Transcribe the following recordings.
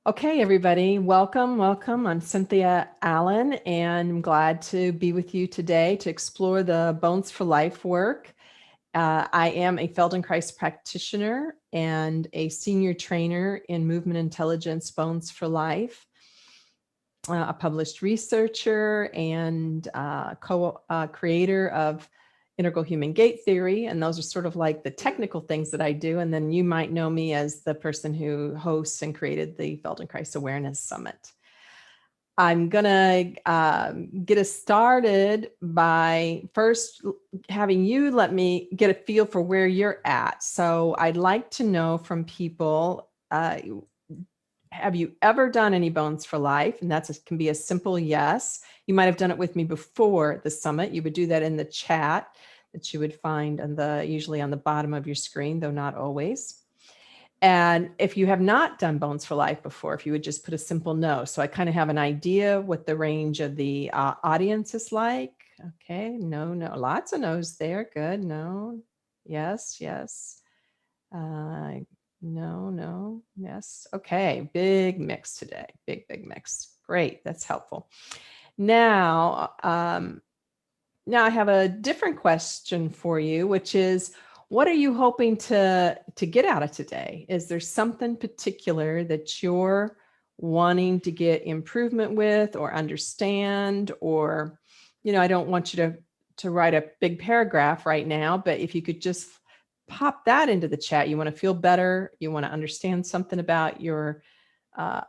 Okay, everybody, welcome, welcome. I'm Cynthia Allen, and I'm glad to be with you today to explore the Bones for Life work. I am a Feldenkrais practitioner and a senior trainer in movement intelligence Bones for Life, a published researcher and co-creator of integral human gait theory. And those are sort of like the technical things that I do. And then you might know me as the person who hosts and created the Feldenkrais Awareness Summit. I'm going to get us started by first having you let me get a feel for where you're at. So I'd like to know from people, have you ever done any Bones for Life? And that can be a simple yes. You might have done it with me before the summit. You would do that in the chat that you would find usually on the bottom of your screen, though not always. And if you have not done Bones for Life before, if you would just put a simple no. So I kind of have an idea what the range of the audience is like. Okay, no, lots of no's there. Good, no, yes, yes. No, yes. Okay, big mix today. Big mix. Great, that's helpful. Now I have a different question for you, which is, what are you hoping to get out of today? Is there something particular that you're wanting to get improvement with or understand? Or, I don't want you to write a big paragraph right now, but if you could just pop that into the chat. You want to feel better. You want to understand something about your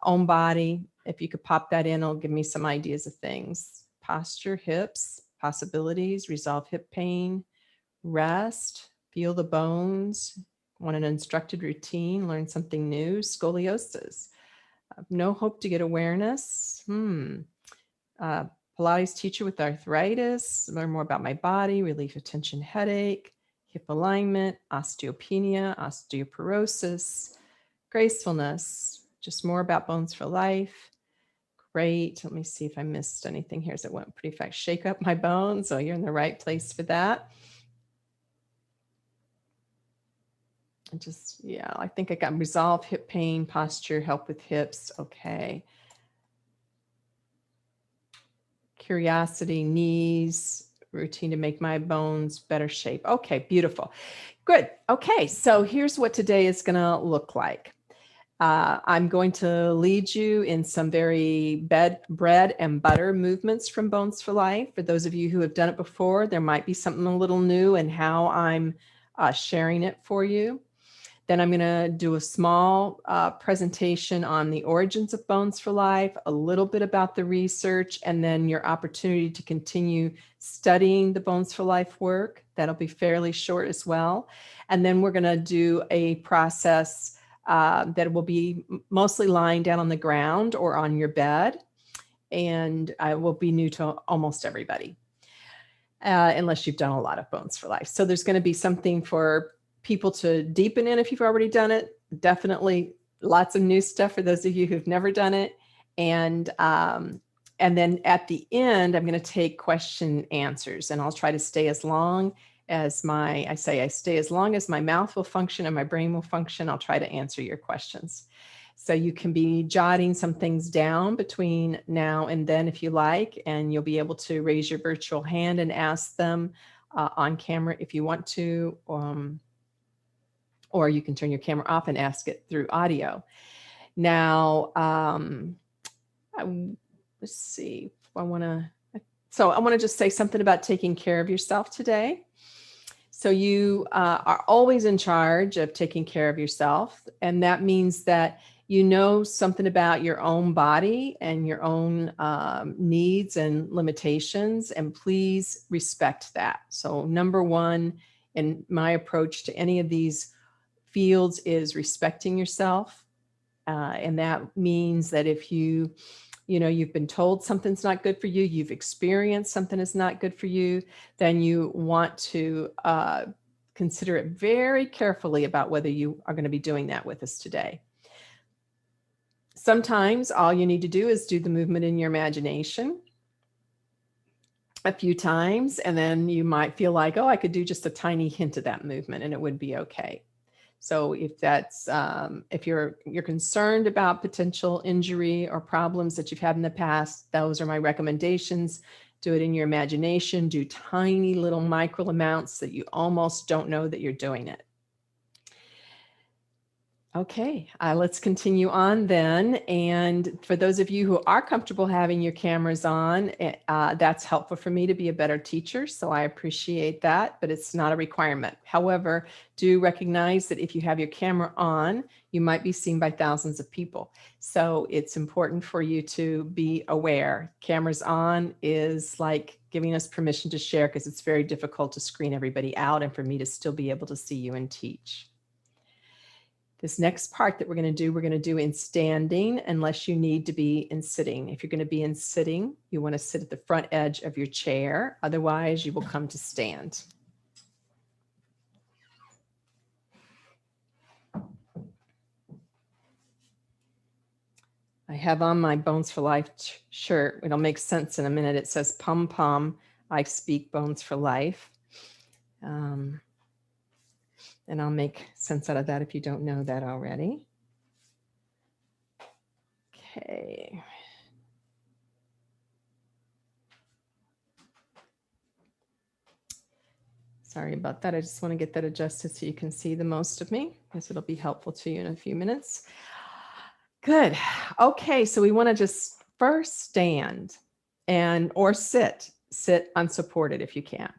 own body. If you could pop that in, it'll give me some ideas of things. Posture, hips, possibilities, resolve hip pain, rest, feel the bones, want an instructed routine, learn something new, scoliosis, no hope to get awareness. Pilates teacher with arthritis, learn more about my body, relief of tension headache, hip alignment, osteopenia, osteoporosis, gracefulness, just more about Bones for Life. Great. Let me see if I missed anything here as it went pretty fast. Shake up my bones. So you're in the right place for that. And just, yeah, I think I got resolve hip pain, posture, help with hips. Okay. Curiosity, knees, routine to make my bones better shape. Okay, beautiful. Good. Okay, so here's what today is going to look like. I'm going to lead you in some very bread and butter movements from Bones for Life. For those of you who have done it before, there might be something a little new in how I'm sharing it for you. Then I'm going to do a small presentation on the origins of Bones for Life, a little bit about the research, and then your opportunity to continue studying the Bones for Life work. That'll be fairly short as well. And then we're going to do a process that will be mostly lying down on the ground or on your bed, and will be new to almost everybody, unless you've done a lot of Bones for Life. So there's going to be something for people to deepen in if you've already done it. Definitely lots of new stuff for those of you who've never done it. And then at the end, I'm going to take question answers, and I'll try to stay as long as I stay as long as my mouth will function and my brain will function. I'll try to answer your questions. So you can be jotting some things down between now and then if you like, and you'll be able to raise your virtual hand and ask them on camera if you want to, or you can turn your camera off and ask it through audio. Now, let's see. I want to just say something about taking care of yourself today. So you are always in charge of taking care of yourself. And that means that you know something about your own body and your own needs and limitations, and please respect that. So number one in my approach to any of these fields is respecting yourself. And that means that if you've been told something's not good for you, you've experienced something is not good for you, then you want to consider it very carefully about whether you are going to be doing that with us today. Sometimes all you need to do is do the movement in your imagination a few times, and then you might feel like, oh, I could do just a tiny hint of that movement and it would be okay. So if that's, if you're concerned about potential injury or problems that you've had in the past, those are my recommendations. Do it in your imagination, do tiny little micro amounts that you almost don't know that you're doing it. Okay, let's continue on then. And for those of you who are comfortable having your cameras on, that's helpful for me to be a better teacher. So I appreciate that, but it's not a requirement. However, do recognize that if you have your camera on, you might be seen by thousands of people. So it's important for you to be aware. Cameras on is like giving us permission to share, because it's very difficult to screen everybody out and for me to still be able to see you and teach. This next part that we're going to do in standing, unless you need to be in sitting. If you're going to be in sitting, you want to sit at the front edge of your chair. Otherwise, you will come to stand. I have on my Bones for Life shirt. It'll make sense in a minute. It says, "Pum Pum, I speak Bones for Life." And I'll make sense out of that if you don't know that already. Okay. Sorry about that. I just want to get that adjusted so you can see the most of me, because it'll be helpful to you in a few minutes. Good. Okay, so we want to just first stand or sit unsupported if you can.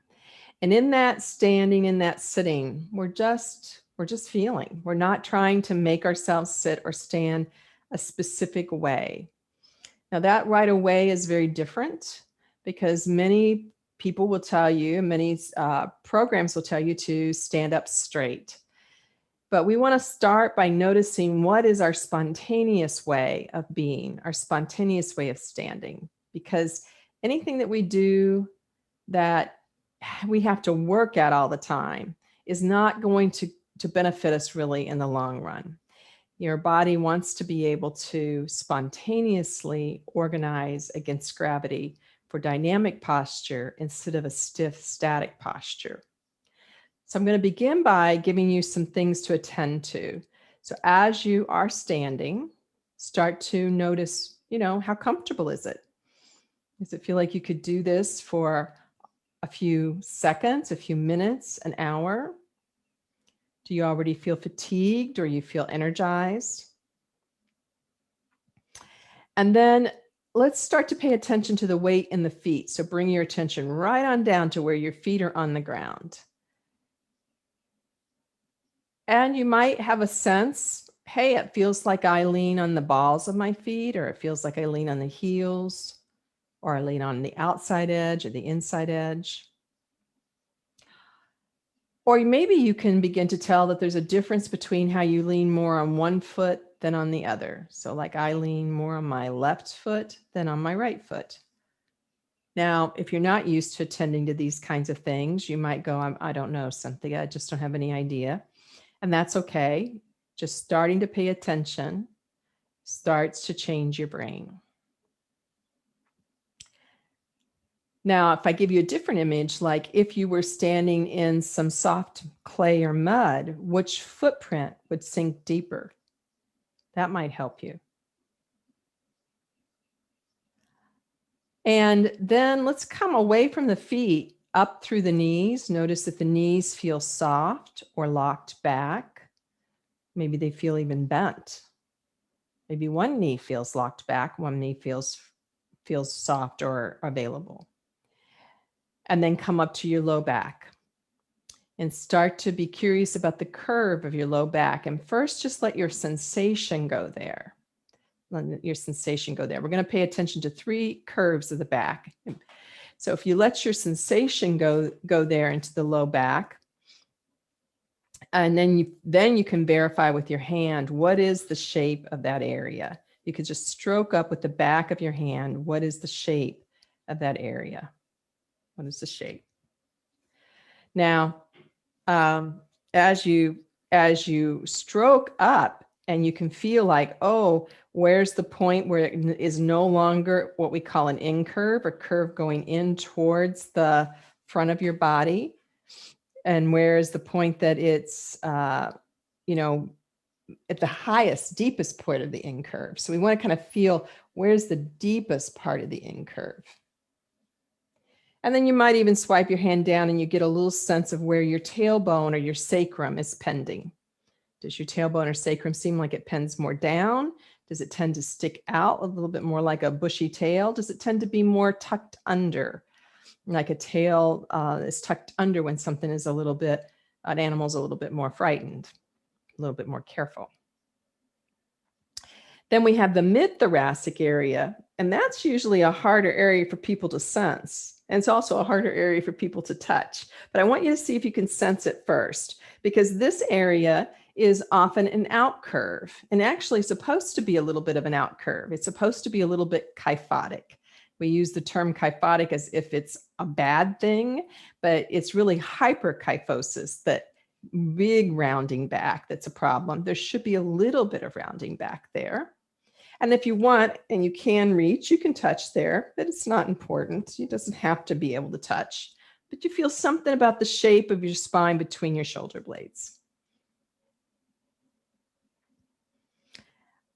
And in that standing, in that sitting, we're just feeling. We're not trying to make ourselves sit or stand a specific way. Now that right away is very different, because many people will tell you, many programs will tell you to stand up straight. But we want to start by noticing what is our spontaneous way of being, our spontaneous way of standing, because anything that we do that we have to work at all the time is not going to benefit us really in the long run. Your body wants to be able to spontaneously organize against gravity for dynamic posture instead of a stiff, static posture. So I'm going to begin by giving you some things to attend to. So as you are standing, start to notice, how comfortable is it? Does it feel like you could do this for a few seconds, a few minutes, an hour? Do you already feel fatigued or you feel energized? And then let's start to pay attention to the weight in the feet. So bring your attention right on down to where your feet are on the ground. And you might have a sense, hey, it feels like I lean on the balls of my feet, or it feels like I lean on the heels, or I lean on the outside edge or the inside edge. Or maybe you can begin to tell that there's a difference between how you lean more on one foot than on the other. So like I lean more on my left foot than on my right foot. Now, if you're not used to attending to these kinds of things, you might go, I don't know, Cynthia, I just don't have any idea. And that's okay. Just starting to pay attention starts to change your brain. Now, if I give you a different image, like if you were standing in some soft clay or mud, which footprint would sink deeper? That might help you. And then let's come away from the feet up through the knees. Notice that the knees feel soft or locked back. Maybe they feel even bent. Maybe one knee feels locked back, one knee feels soft or available. And then come up to your low back and start to be curious about the curve of your low back. And first, just let your sensation go there. Let your sensation go there. We're going to pay attention to 3 curves of the back. So if you let your sensation go there into the low back, and then you can verify with your hand, what is the shape of that area? You could just stroke up with the back of your hand. What is the shape of that area? What is the shape? Now, as you stroke up and you can feel like, oh, where's the point where it is no longer what we call an in curve, or curve going in towards the front of your body? And where is the point that it's at the highest, deepest point of the incurve. So we want to kind of feel where's the deepest part of the incurve. And then you might even swipe your hand down and you get a little sense of where your tailbone or your sacrum is pending. Does your tailbone or sacrum seem like it pends more down? Does it tend to stick out a little bit more like a bushy tail? Does it tend to be more tucked under? Like a tail is tucked under when something is an animal's a little bit more frightened, a little bit more careful. Then we have the mid-thoracic area, and that's usually a harder area for people to sense. And it's also a harder area for people to touch. But I want you to see if you can sense it first, because this area is often an out curve, and actually supposed to be a little bit of an out curve. It's supposed to be a little bit kyphotic. We use the term kyphotic as if it's a bad thing, but it's really hyperkyphosis, that big rounding back that's a problem. There should be a little bit of rounding back there. And if you want, and you can reach, you can touch there, but it's not important. It doesn't have to be able to touch, but you feel something about the shape of your spine between your shoulder blades.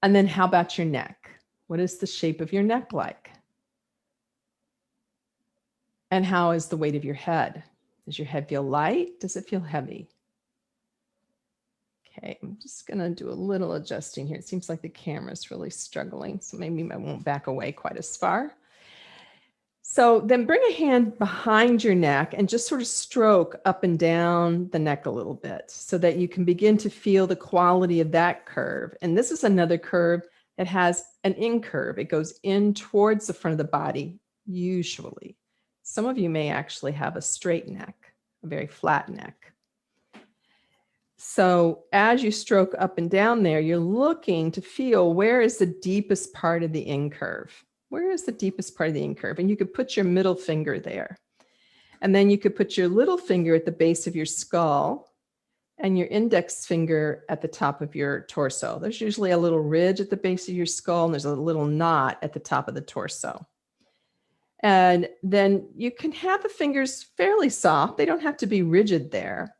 And then how about your neck? What is the shape of your neck like? And how is the weight of your head? Does your head feel light? Does it feel heavy? Okay, I'm just going to do a little adjusting here. It seems like the camera is really struggling, so maybe I won't back away quite as far. So then bring a hand behind your neck and just sort of stroke up and down the neck a little bit so that you can begin to feel the quality of that curve. And this is another curve that has an incurve. It goes in towards the front of the body, usually. Some of you may actually have a straight neck, a very flat neck. So as you stroke up and down there, you're looking to feel where is the deepest part of the incurve. Where is the deepest part of the incurve? And you could put your middle finger there. And then you could put your little finger at the base of your skull and your index finger at the top of your torso. There's usually a little ridge at the base of your skull, and there's a little knot at the top of the torso. And then you can have the fingers fairly soft. They don't have to be rigid there,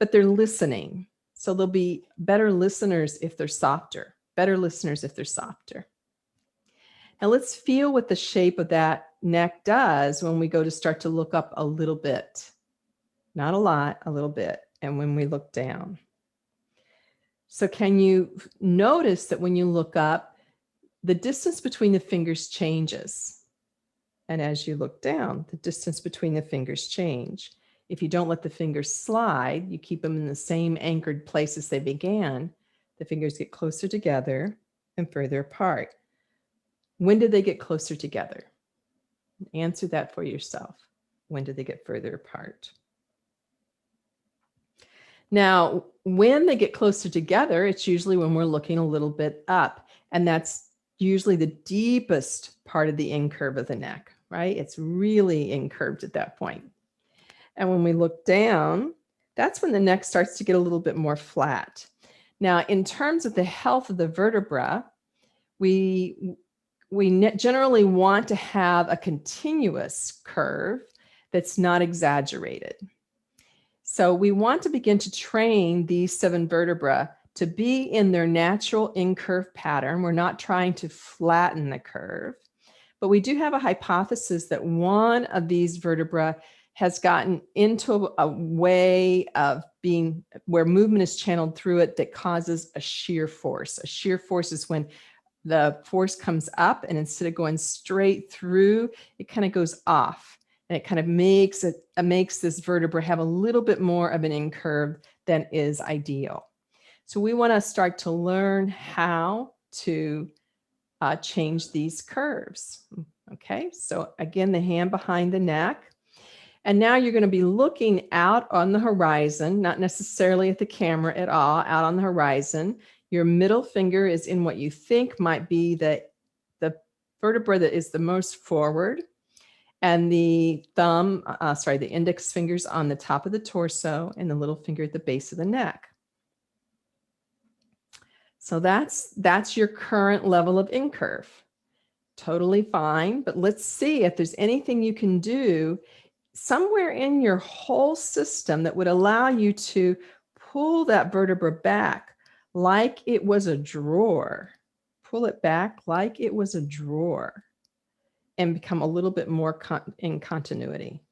but they're listening. So they'll be better listeners if they're softer, better listeners if they're softer. Now let's feel what the shape of that neck does when we go to start to look up a little bit. Not a lot, a little bit. And when we look down. So can you notice that when you look up, the distance between the fingers changes? And as you look down, the distance between the fingers change. If you don't let the fingers slide, you keep them in the same anchored place as they began, the fingers get closer together and further apart. When did they get closer together? Answer that for yourself. When did they get further apart? Now, when they get closer together, it's usually when we're looking a little bit up, and that's usually the deepest part of the incurve of the neck, right? It's really incurved at that point. And when we look down, that's when the neck starts to get a little bit more flat. Now, in terms of the health of the vertebra, we generally want to have a continuous curve that's not exaggerated. So we want to begin to train these 7 vertebrae to be in their natural incurve pattern. We're not trying to flatten the curve, but we do have a hypothesis that one of these vertebrae has gotten into a way of being where movement is channeled through it that causes a shear force. A shear force is when the force comes up and instead of going straight through, it kind of goes off. And it kind of makes this vertebra have a little bit more of an incurve than is ideal. So we want to start to learn how to change these curves. Okay, so again, the hand behind the neck. And now you're going to be looking out on the horizon, not necessarily at the camera at all, out on the horizon. Your middle finger is in what you think might be the vertebra that is the most forward. And the the index finger's on the top of the torso and the little finger at the base of the neck. So that's your current level of incurve. Totally fine, but let's see if there's anything you can do somewhere in your whole system that would allow you to pull that vertebra back like it was a drawer. Pull it back like it was a drawer and become a little bit more in continuity.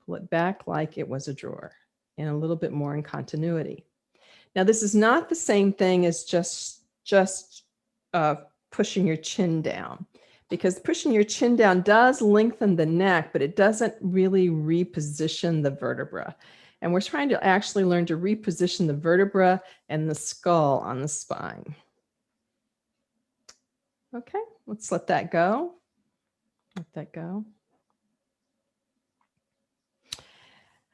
Pull it back like it was a drawer and a little bit more in continuity. Now, this is not the same thing as just pushing your chin down, because pushing your chin down does lengthen the neck, but it doesn't really reposition the vertebra. And we're trying to actually learn to reposition the vertebra and the skull on the spine. Okay, let's let that go. Let that go.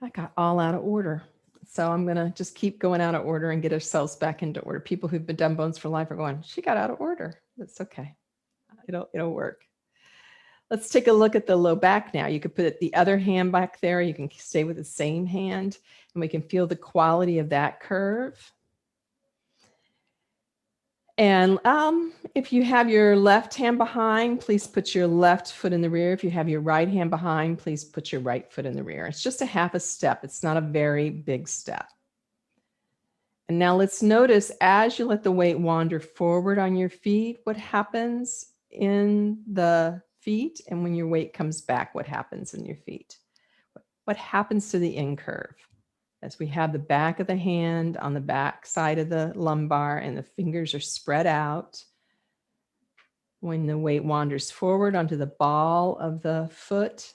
I got all out of order. So I'm going to just keep going out of order and get ourselves back into order. People who've been done Bones for Life are going, she got out of order. That's okay. It'll work. Let's take a look at the low back now. You could put the other hand back there. You can stay with the same hand, and we can feel the quality of that curve. And if you have your left hand behind, please put your left foot in the rear. If you have your right hand behind, please put your right foot in the rear. It's just a half a step. It's not a very big step. And now let's notice as you let the weight wander forward on your feet, what happens in the feet, and when your weight comes back, what happens in your feet? What happens to the in curve? As we have the back of the hand on the back side of the lumbar and the fingers are spread out. When the weight wanders forward onto the ball of the foot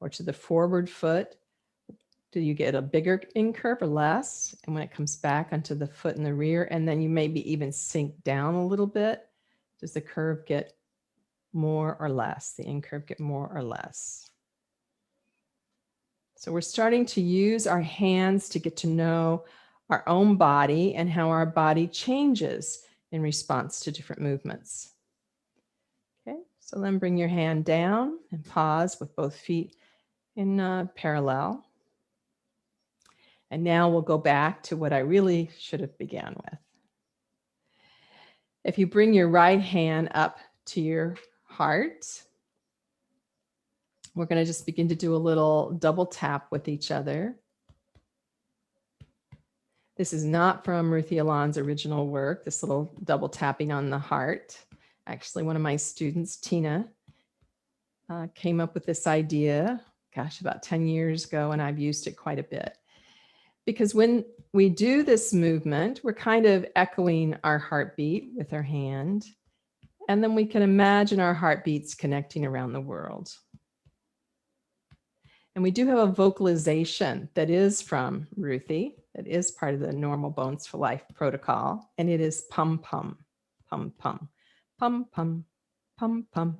or to the forward foot, do you get a bigger in curve or less? And when it comes back onto the foot in the rear, and then you maybe even sink down a little bit, does the curve get more or less? The in curve get more or less? So we're starting to use our hands to get to know our own body and how our body changes in response to different movements. Okay, so then bring your hand down and pause with both feet in parallel. And now we'll go back to what I really should have began with. If you bring your right hand up to your heart, we're going to just begin to do a little double tap with each other. This is not from Ruthy Alon's original work, this little double tapping on the heart. Actually, one of my students, Tina, came up with this idea, gosh, about 10 years ago, and I've used it quite a bit. Because when we do this movement, we're kind of echoing our heartbeat with our hand, and then we can imagine our heartbeats connecting around the world. And we do have a vocalization that is from Ruthy, that is part of the normal Bones for Life protocol, and it is pum pum, pum pum, pum pum, pum pum,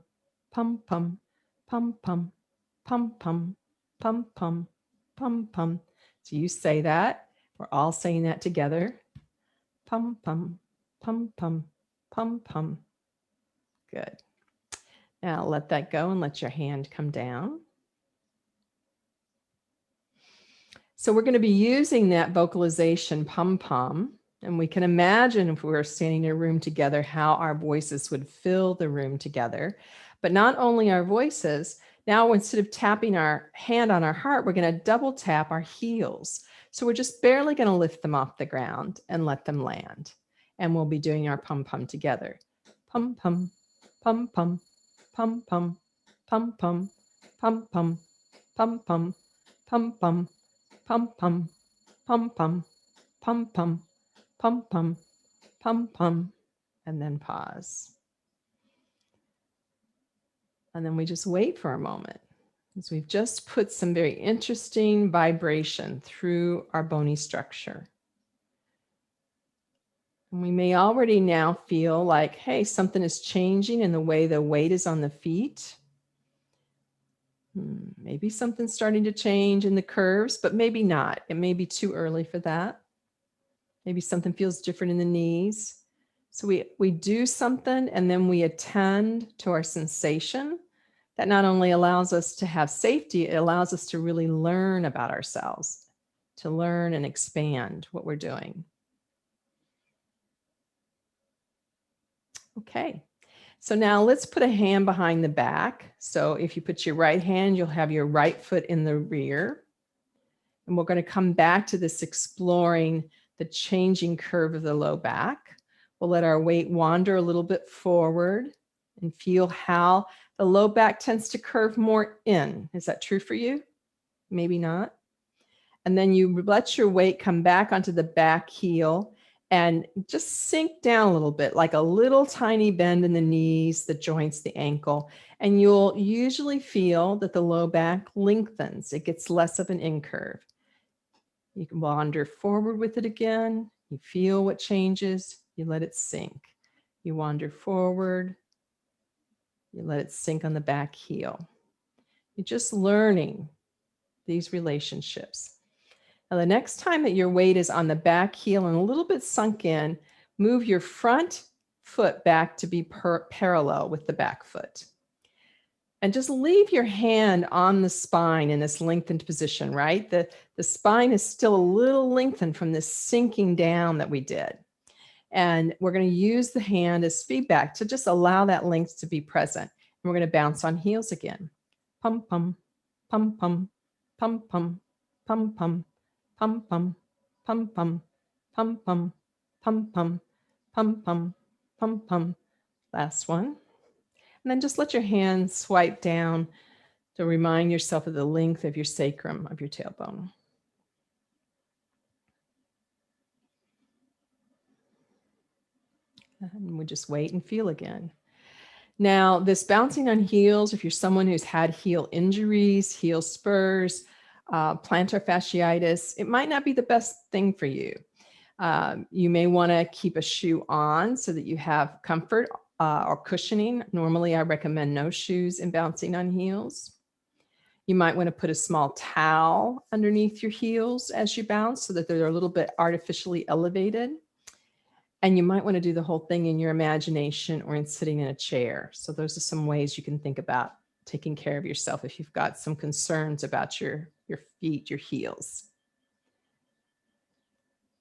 pum pum, pum pum, pum pum, pum pum, pum pum. So you say that, we're all saying that together. Pum pum, pum pum, pum pum. Good. Now let that go and let your hand come down. So we're going to be using that vocalization pum-pum, and we can imagine if we were standing in a room together, how our voices would fill the room together. But not only our voices, now instead of tapping our hand on our heart, we're going to double tap our heels. So we're just barely going to lift them off the ground and let them land. And we'll be doing our pum-pum together. Pum-pum, pum-pum, pum-pum, pum-pum, pum-pum, pum-pum, pum-pum. Pum pum, pum pum, pum pum, pum pum, pum pum, and then pause. And then we just wait for a moment, because we've just put some very interesting vibration through our bony structure. And we may already now feel like, hey, something is changing in the way the weight is on the feet. Maybe something's starting to change in the curves, but maybe not. It may be too early for that. Maybe something feels different in the knees. So we do something and then we attend to our sensation. That not only allows us to have safety, it allows us to really learn about ourselves, to learn and expand what we're doing. Okay. So now let's put a hand behind the back. So if you put your right hand, you'll have your right foot in the rear. And we're going to come back to this exploring the changing curve of the low back. We'll let our weight wander a little bit forward and feel how the low back tends to curve more in. Is that true for you? Maybe not. And then you let your weight come back onto the back heel and just sink down a little bit, like a little tiny bend in the knees, the joints, the ankle. And you'll usually feel that the low back lengthens. It gets less of an in curve. You can wander forward with it again. You feel what changes. You let it sink. You wander forward. You let it sink on the back heel. You're just learning these relationships. Now, the next time that your weight is on the back heel and a little bit sunk in, move your front foot back to be parallel with the back foot. And just leave your hand on the spine in this lengthened position, right? The spine is still a little lengthened from this sinking down that we did. And we're going to use the hand as feedback to just allow that length to be present. And we're going to bounce on heels again. Pum, pum, pum, pum, pum, pum, pum, pum, pum, pum, pum, pum, pum, pum, pum, pum, pum, pum, pum, pum. Last one. And then just let your hand swipe down to remind yourself of the length of your sacrum, of your tailbone. And we just wait and feel again. Now, this bouncing on heels, if you're someone who's had heel injuries, heel spurs, plantar fasciitis, it might not be the best thing for you. You may want to keep a shoe on so that you have comfort or cushioning. Normally, I recommend no shoes in bouncing on heels. You might want to put a small towel underneath your heels as you bounce so that they're a little bit artificially elevated. And you might want to do the whole thing in your imagination or in sitting in a chair. So those are some ways you can think about taking care of yourself if you've got some concerns about your feet, your heels.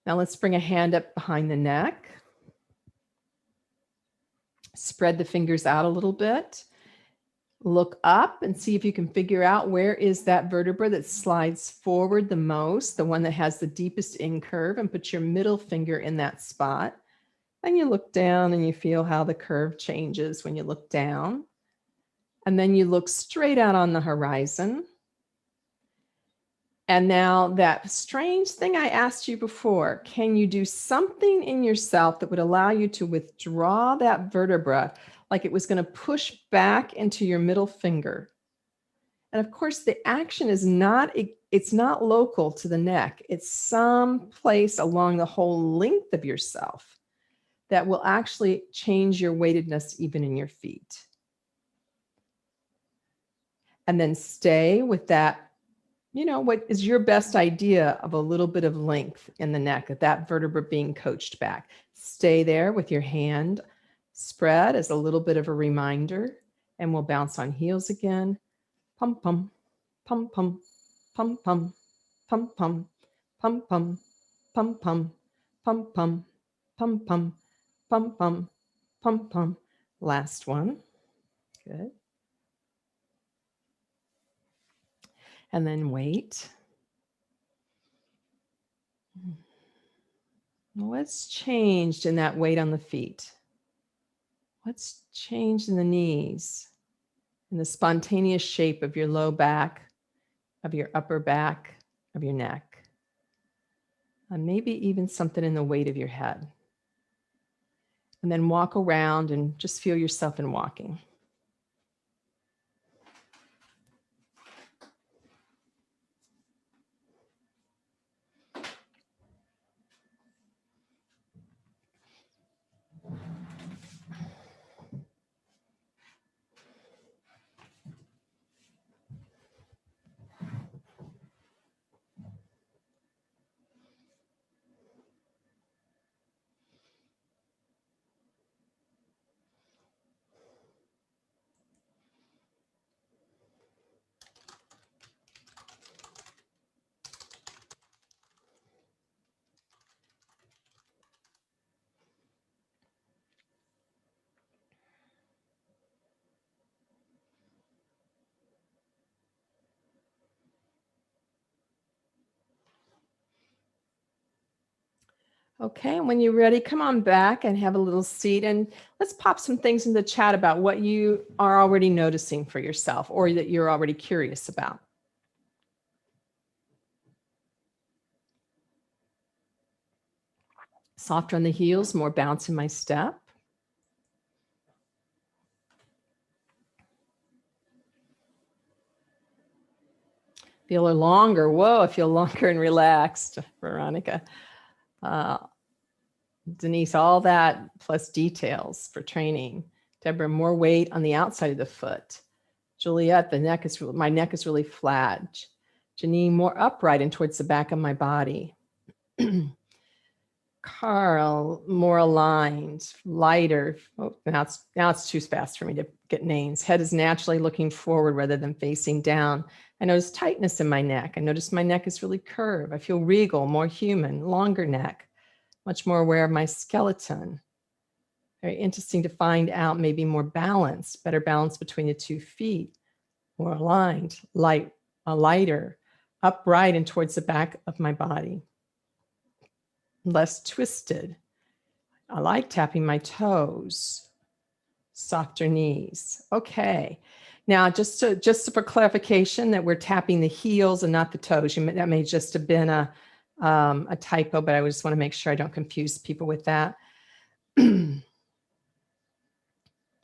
Now let's bring a hand up behind the neck. Spread the fingers out a little bit. Look up and see if you can figure out where is that vertebra that slides forward the most, the one that has the deepest in curve, and put your middle finger in that spot. And you look down and you feel how the curve changes when you look down. And then you look straight out on the horizon. And now that strange thing I asked you before, can you do something in yourself that would allow you to withdraw that vertebra like it was going to push back into your middle finger? And of course, the action is it's not local to the neck. It's someplace along the whole length of yourself that will actually change your weightedness even in your feet. And then stay with that, what is your best idea of a little bit of length in the neck, that vertebra being coached back. Stay there with your hand spread as a little bit of a reminder, and we'll bounce on heels again. Pum, pum, pum, pum, pum, pum, pum, pum, pum, pum, pum, pum, pum, pum, pum, pum, pum, pum, pum, pum. Last one. Good. And then wait. What's changed in that weight on the feet? What's changed in the knees? In the spontaneous shape of your low back, of your upper back, of your neck? And maybe even something in the weight of your head. And then walk around and just feel yourself in walking. Okay, and when you're ready, come on back and have a little seat, and let's pop some things in the chat about what you are already noticing for yourself or that you're already curious about. Softer on the heels, more bounce in my step. Feel longer. Whoa, I feel longer and relaxed, Veronica. Denise, all that plus details for training. Deborah, more weight on the outside of the foot. Juliet, my neck is really flat. Janine, more upright and towards the back of my body. Carl, more aligned, lighter. Oh, now it's too fast for me to get names. Head is naturally looking forward rather than facing down. I notice tightness in my neck. I notice my neck is really curved. I feel regal, more human, longer neck, much more aware of my skeleton. Very interesting to find out maybe more balance, better balance between the 2 feet, more aligned, lighter, upright and towards the back of my body. Less twisted. I like tapping my toes, softer knees. Okay. Now, just for clarification that we're tapping the heels and not the toes. That may just have been a typo, but I just want to make sure I don't confuse people with that.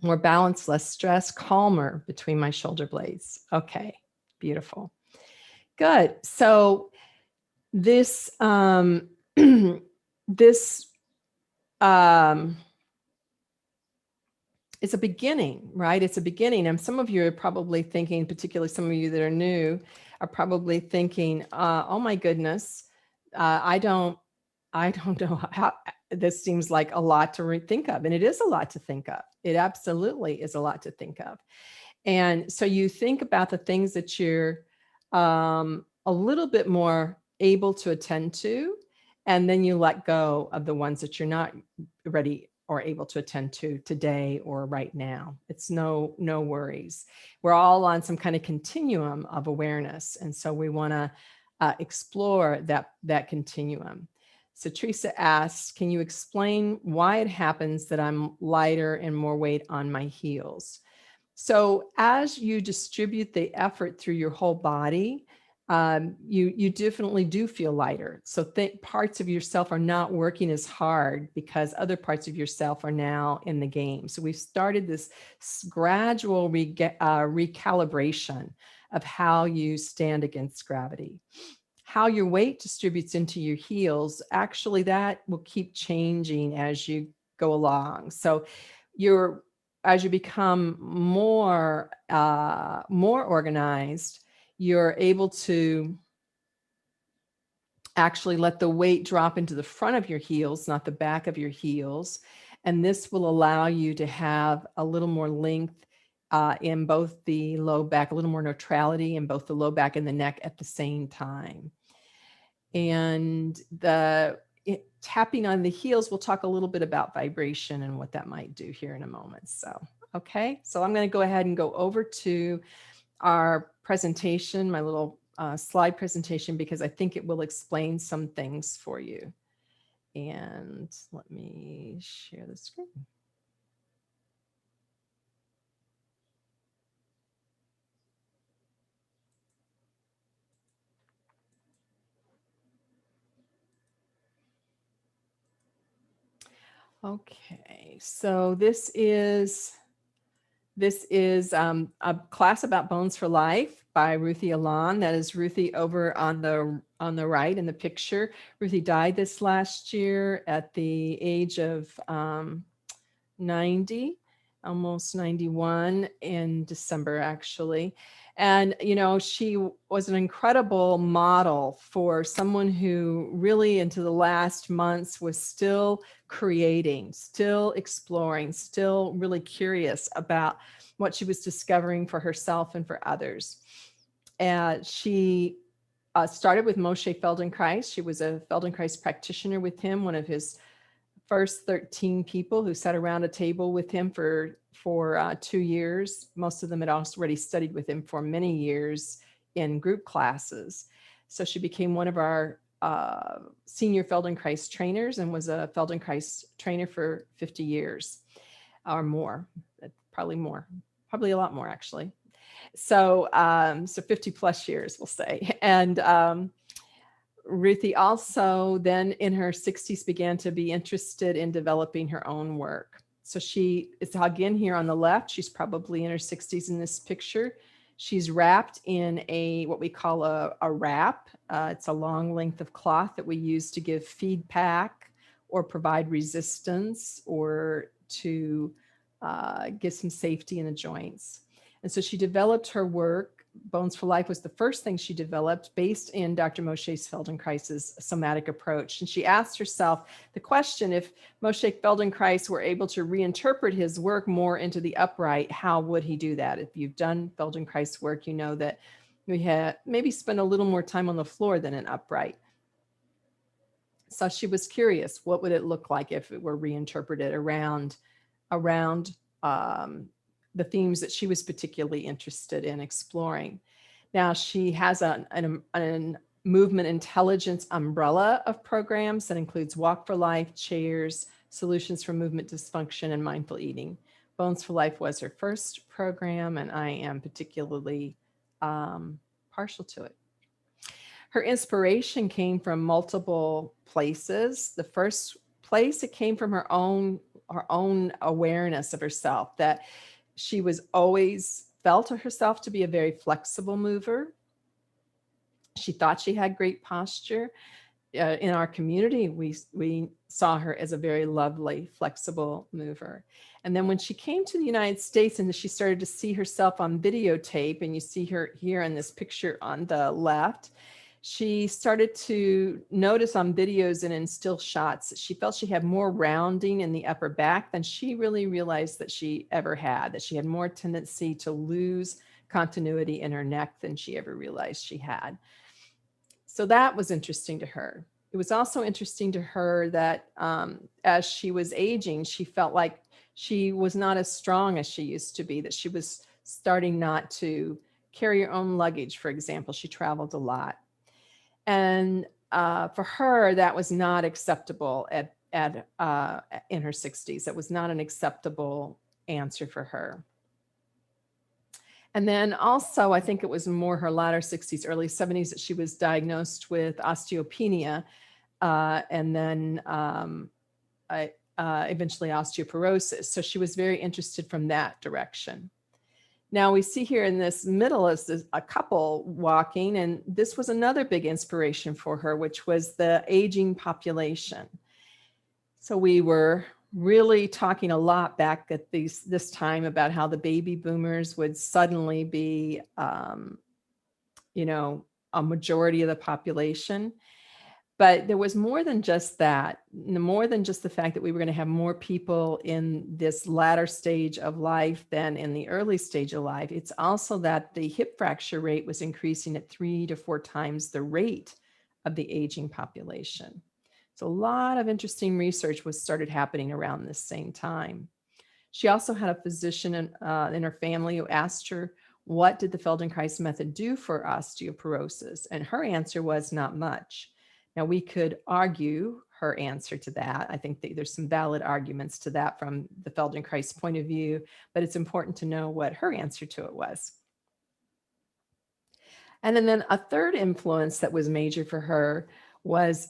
More balance, less stress, calmer between my shoulder blades. Okay, beautiful. Good. So this this it's a beginning, right? It's a beginning. And some of you are probably thinking, particularly some of you that are new, are probably thinking, oh my goodness, I don't know how this seems like a lot to think of. And it is a lot to think of. It absolutely is a lot to think of. And so you think about the things that you're a little bit more able to attend to, and then you let go of the ones that you're not ready or able to attend to today or right now. It's no worries. We're all on some kind of continuum of awareness. And so we want to explore that continuum. So Teresa asks, can you explain why it happens that I'm lighter and more weight on my heels? So as you distribute the effort through your whole body, you definitely do feel lighter. So parts of yourself are not working as hard because other parts of yourself are now in the game. So we've started this gradual recalibration of how you stand against gravity. How your weight distributes into your heels, actually that will keep changing as you go along. So as you become more organized, you're able to actually let the weight drop into the front of your heels, not the back of your heels. And this will allow you to have a little more length in both the low back, a little more neutrality in both the low back and the neck at the same time. And tapping on the heels, we'll talk a little bit about vibration and what that might do here in a moment. So, okay, so I'm going to go ahead and go over to our presentation, my little slide presentation, because I think it will explain some things for you. And let me share the screen. Okay, so this is a class about bones for life by Ruthy Alon. That is Ruthy over on the right in the picture. Ruthy died this last year at the age of 90, almost 91 in December, actually. And, you know, she was an incredible model for someone who really into the last months was still creating, still exploring, still really curious about what she was discovering for herself and for others. And she started with Moshe Feldenkrais. She was a Feldenkrais practitioner with him, one of his first 13 people who sat around a table with him for 2 years. Most of them had already studied with him for many years in group classes. So she became one of our senior Feldenkrais trainers and was a Feldenkrais trainer for 50 years or more, probably more, probably a lot more actually. So, so 50 plus years, we'll say. And Ruthy also then in her 60s began to be interested in developing her own work. So she is again here on the left. She's probably in her 60s in this picture. She's wrapped in what we call a wrap. It's a long length of cloth that we use to give feedback or provide resistance or to give some safety in the joints. And so she developed her work. Bones for Life was the first thing she developed based in Dr. Moshe Feldenkrais's somatic approach. And she asked herself the question, if Moshe Feldenkrais were able to reinterpret his work more into the upright, how would he do that? If you've done Feldenkrais work, you know that we had maybe spend a little more time on the floor than an upright. So she was curious, what would it look like if it were reinterpreted around the themes that she was particularly interested in exploring. Now, she has a movement intelligence umbrella of programs that includes Walk for Life, Chairs, Solutions for Movement Dysfunction, and Mindful Eating. Bones for Life was her first program, and I am particularly partial to it. Her inspiration came from multiple places. The first place, it came from her own awareness of herself, that she was always felt herself to be a very flexible mover. She thought she had great posture. In our community, we saw her as a very lovely, flexible mover. And then when she came to the United States and she started to see herself on videotape, and you see her here in this picture on the left, she started to notice on videos and in still shots that she felt she had more rounding in the upper back than she really realized that she ever had, that she had more tendency to lose continuity in her neck than she ever realized she had. So that was interesting to her. It was also interesting to her that as she was aging, she felt like she was not as strong as she used to be, that she was starting not to carry her own luggage, for example. She traveled a lot. And for her, that was not acceptable in her 60s. That was not an acceptable answer for her. And then also, I think it was more her latter 60s, early 70s that she was diagnosed with osteopenia, and then eventually osteoporosis. So she was very interested from that direction. Now we see here in this middle is a couple walking, and this was another big inspiration for her, which was the aging population. So we were really talking a lot back at this time about how the baby boomers would suddenly be, you know, a majority of the population. But there was more than just that, more than just the fact that we were going to have more people in this latter stage of life than in the early stage of life. It's also that the hip fracture rate was increasing at 3 to 4 times the rate of the aging population. So a lot of interesting research was started happening around this same time. She also had a physician in her family who asked her, what did the Feldenkrais method do for osteoporosis? And her answer was not much. Now, we could argue her answer to that. I think that there's some valid arguments to that from the Feldenkrais point of view, but it's important to know what her answer to it was. And then a third influence that was major for her was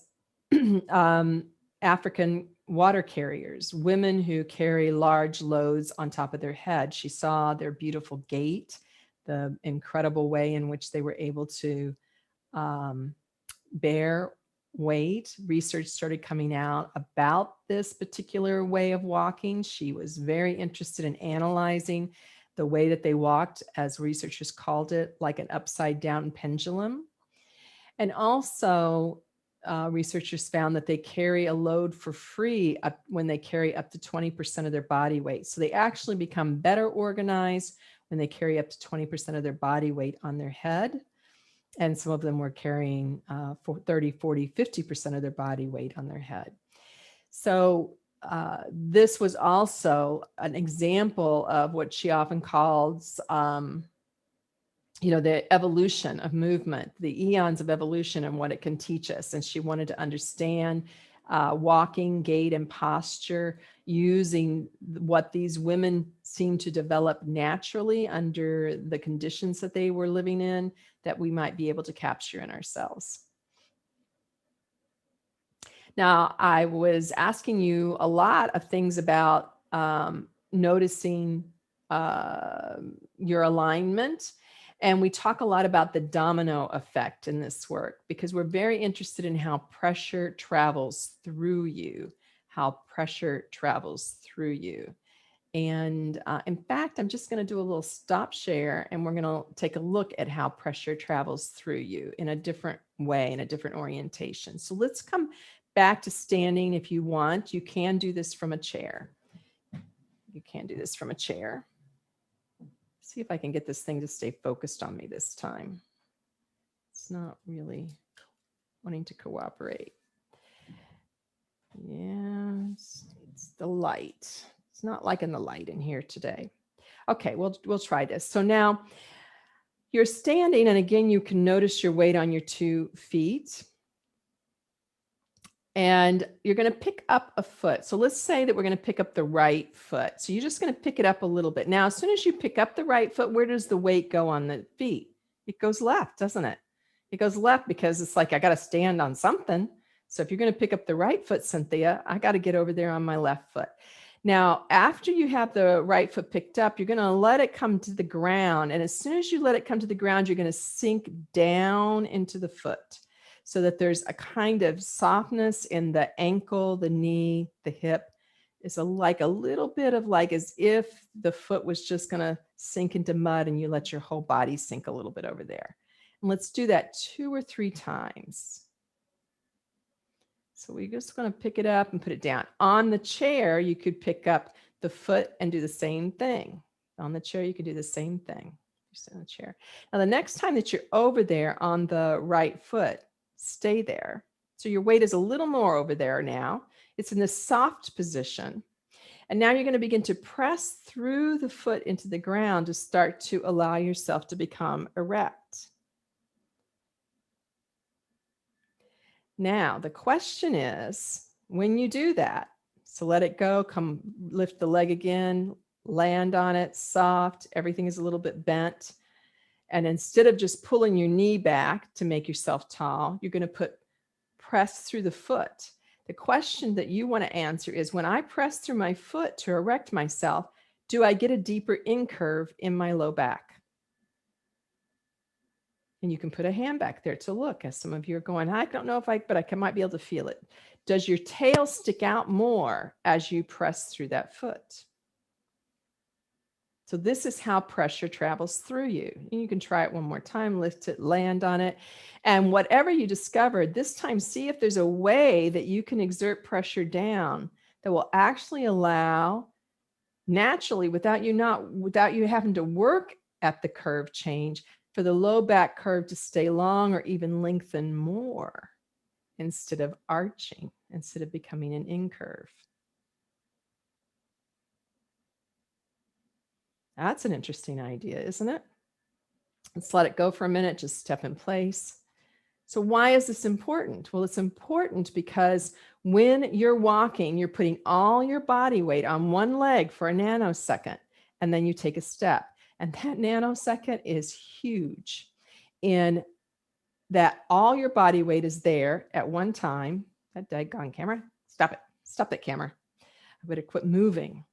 African water carriers, women who carry large loads on top of their head. She saw their beautiful gait, the incredible way in which they were able to bear weight. Research started coming out about this particular way of walking. She was very interested in analyzing the way that they walked, as researchers called it, like an upside down pendulum. And also, researchers found that they carry a load for free when they carry up to 20% of their body weight. So they actually become better organized when they carry up to 20% of their body weight on their head. And some of them were carrying 30, 40, 50% of their body weight on their head. So this was also an example of what she often calls the evolution of movement, the eons of evolution and what it can teach us. And she wanted to understand walking, gait, and posture using what these women seem to develop naturally under the conditions that they were living in, that we might be able to capture in ourselves. Now, I was asking you a lot of things about noticing your alignment. And we talk a lot about the domino effect in this work, because we're very interested in how pressure travels through you, how pressure travels through you. And in fact, I'm just going to do a little stop share, and we're going to take a look at how pressure travels through you in a different way, in a different orientation. So let's come back to standing if you want. You can do this from a chair. You can do this from a chair. See if I can get this thing to stay focused on me this time. It's not really wanting to cooperate. Yeah, it's the light. It's not liking the light in here today. Okay, we'll try this. So now you're standing, and again, you can notice your weight on your 2 feet. And you're going to pick up a foot. So let's say that we're going to pick up the right foot. So you're just going to pick it up a little bit. Now, as soon as you pick up the right foot, where does the weight go on the feet? It goes left, doesn't it? It goes left because it's like, I got to stand on something. So if you're going to pick up the right foot, Cynthia, I got to get over there on my left foot. Now, after you have the right foot picked up, you're going to let it come to the ground. And as soon as you let it come to the ground, you're going to sink down into the foot, so that there's a kind of softness in the ankle, the knee, the hip. It's like a little bit of like as if the foot was just going to sink into mud, and you let your whole body sink a little bit over there. And let's do that 2 or 3 times. So we're just going to pick it up and put it down. On the chair, you could pick up the foot and do the same thing. On the chair, you could do the same thing. You sit on the chair. Now, the next time that you're over there on the right foot, stay there. So your weight is a little more over there now. It's in the soft position. And now you're going to begin to press through the foot into the ground to start to allow yourself to become erect. Now, the question is, when you do that, so let it go, come lift the leg again, land on it, soft, everything is a little bit bent. And instead of just pulling your knee back to make yourself tall, you're going to press through the foot. The question that you want to answer is, when I press through my foot to erect myself, do I get a deeper incurve in my low back? And you can put a hand back there to look, as some of you are going, I don't know if but I might be able to feel it. Does your tail stick out more as you press through that foot? So this is how pressure travels through you. You can try it one more time, lift it, land on it. And whatever you discover, this time, see if there's a way that you can exert pressure down that will actually allow naturally, without you having to work at the curve change, for the low back curve to stay long or even lengthen more instead of arching, instead of becoming an incurve. That's an interesting idea, isn't it? Let's let it go for a minute, just step in place. So why is this important? Well, it's important because when you're walking, you're putting all your body weight on one leg for a nanosecond, and then you take a step. And that nanosecond is huge in that all your body weight is there at one time. That daggone camera, stop it. Stop that camera. I better quit moving.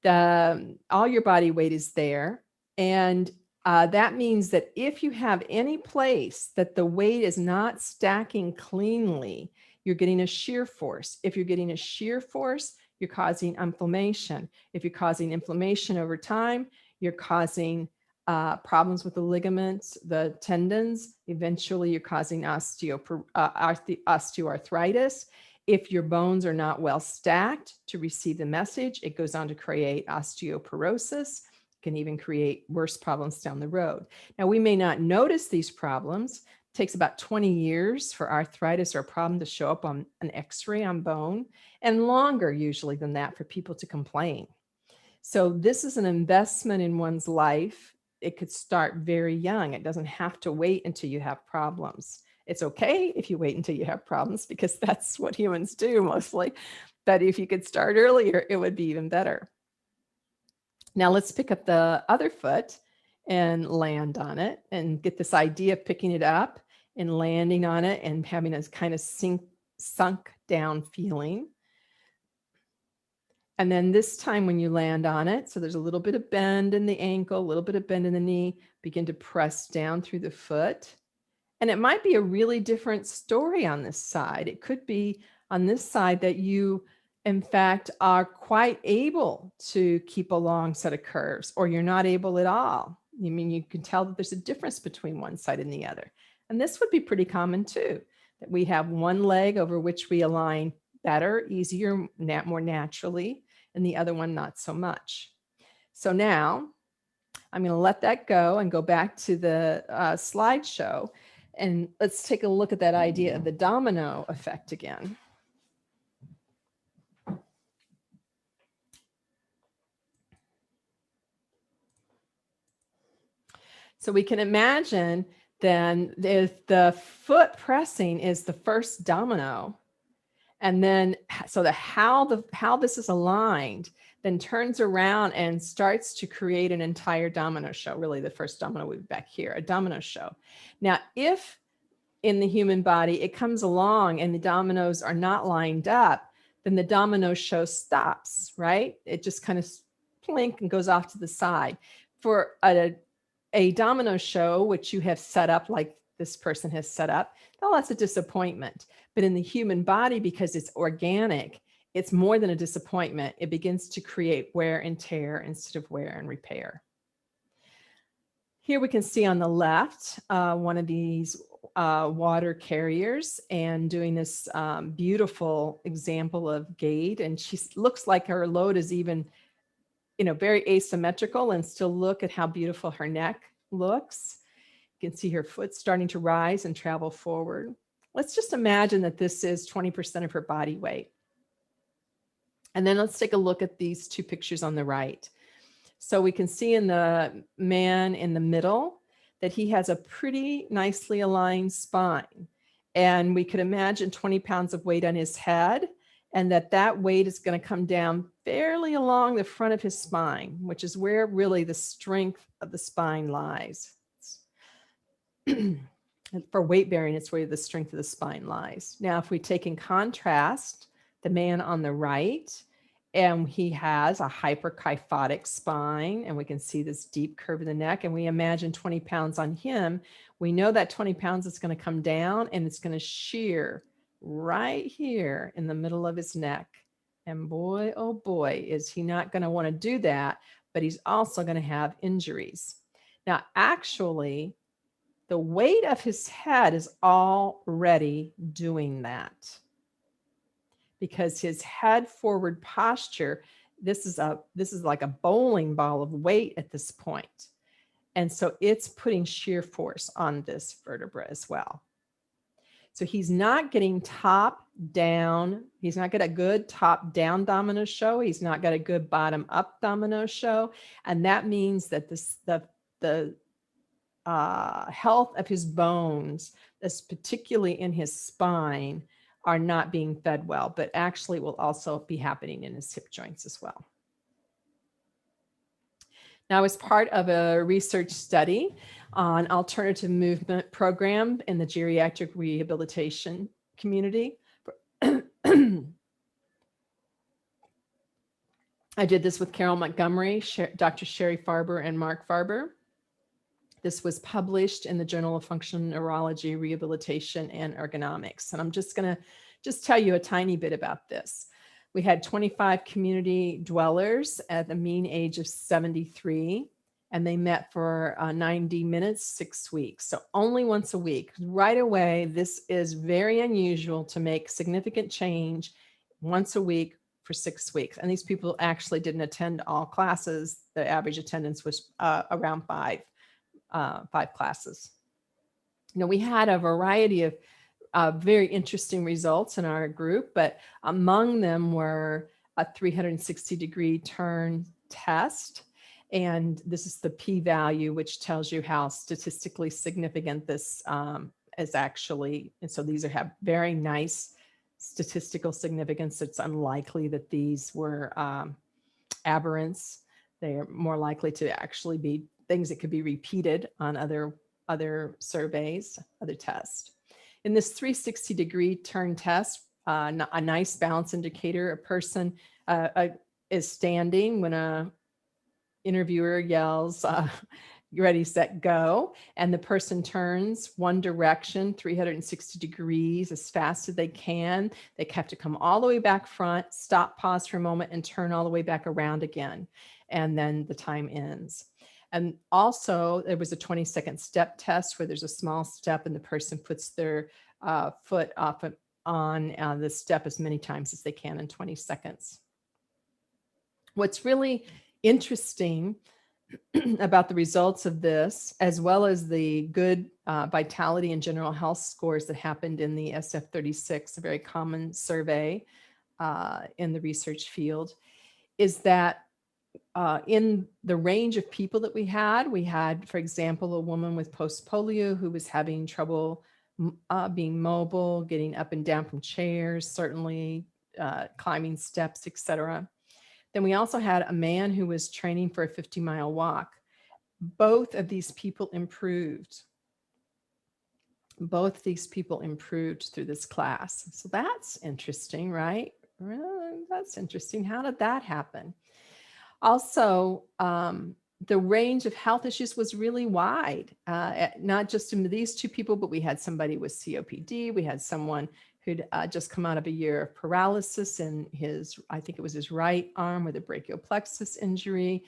All your body weight is there. And that means that if you have any place that the weight is not stacking cleanly, you're getting a shear force. If you're getting a shear force, you're causing inflammation. If you're causing inflammation over time, you're causing problems with the ligaments, the tendons. Eventually, you're causing osteoarthritis. If your bones are not well stacked to receive the message, it goes on to create osteoporosis. It can even create worse problems down the road. Now, we may not notice these problems. It takes about 20 years for arthritis or a problem to show up on an X-ray on bone, and longer usually than that for people to complain. So this is an investment in one's life it could start very young. It doesn't have to wait until you have problems. It's okay if you wait until you have problems, because that's what humans do mostly. But if you could start earlier, it would be even better. Now let's pick up the other foot and land on it, and get this idea of picking it up and landing on it and having a kind of sunk down feeling. And then this time when you land on it, so there's a little bit of bend in the ankle, a little bit of bend in the knee, begin to press down through the foot. And it might be a really different story on this side. It could be on this side that you, in fact, are quite able to keep a long set of curves, or you're not able at all. I mean, you can tell that there's a difference between one side and the other. And this would be pretty common too, that we have one leg over which we align better, easier, more naturally, and the other one not so much. So now I'm going to let that go and go back to the slideshow. And let's take a look at that idea of the domino effect again. So we can imagine then if the foot pressing is the first domino, and then so how this is aligned then turns around and starts to create an entire domino show. Really, the first domino would be back here, a domino show. Now, if in the human body it comes along and the dominoes are not lined up, then the domino show stops, right? It just kind of plink and goes off to the side. For a domino show, which you have set up like this person has set up, well, that's a disappointment. But in the human body, because it's organic, it's more than a disappointment. It begins to create wear and tear instead of wear and repair. Here we can see on the left, one of these water carriers, and doing this beautiful example of gait. And she looks like her load is even, very asymmetrical, and still look at how beautiful her neck looks. You can see her foot starting to rise and travel forward. Let's just imagine that this is 20% of her body weight. And then let's take a look at these two pictures on the right. So we can see in the man in the middle that he has a pretty nicely aligned spine. And we could imagine 20 pounds of weight on his head, and that weight is going to come down fairly along the front of his spine, which is where really the strength of the spine lies. For weight bearing, it's where the strength of the spine lies. Now, if we take in contrast the man on the right, and he has a hyperkyphotic spine, and we can see this deep curve in the neck, and we imagine 20 pounds on him, we know that 20 pounds is going to come down and it's going to shear right here in the middle of his neck. And boy, oh boy, is he not going to want to do that, but he's also going to have injuries. Now, actually, the weight of his head is already doing that, because his head forward posture, this is like a bowling ball of weight at this point. And so it's putting shear force on this vertebra as well. So he's not getting top down. He's not got a good top down domino show. He's not got a good bottom up domino show. And that means that the health of his bones, particularly in his spine, are not being fed well, but actually will also be happening in his hip joints as well. Now, as part of a research study on alternative movement program in the geriatric rehabilitation community, I did this with Carol Montgomery, Dr. Sherry Farber, and Mark Farber. This was published in the Journal of Functional Neurology, Rehabilitation, and Ergonomics. And I'm just going to tell you a tiny bit about this. We had 25 community dwellers at the mean age of 73, and they met for 90 minutes, 6 weeks. So only once a week. Right away, this is very unusual to make significant change once a week for 6 weeks. And these people actually didn't attend all classes. The average attendance was around five classes. Now, we had a variety of very interesting results in our group, but among them were a 360-degree turn test. And this is the p-value, which tells you how statistically significant this is actually. And so these have very nice statistical significance. It's unlikely that these were aberrants. They are more likely to actually be things that could be repeated on other surveys, other tests. In this 360-degree turn test, a nice balance indicator, a person is standing when a interviewer yells, ready, set, go, and the person turns one direction, 360 degrees, as fast as they can. They have to come all the way back front, stop, pause for a moment, and turn all the way back around again. And then the time ends. And also, there was a 20-second step test where there's a small step and the person puts their foot off on the step as many times as they can in 20 seconds. What's really interesting about the results of this, as well as the good vitality and general health scores that happened in the SF-36, a very common survey in the research field, is that in the range of people that we had, for example, a woman with post-polio who was having trouble being mobile, getting up and down from chairs, certainly climbing steps, etc. Then we also had a man who was training for a 50-mile walk. Both of these people improved. Both these people improved through this class. So that's interesting, right? That's interesting. How did that happen? Also, the range of health issues was really wide, not just in these two people, but we had somebody with COPD. We had someone who'd just come out of a year of paralysis in his, I think it was his right arm with a brachial plexus injury.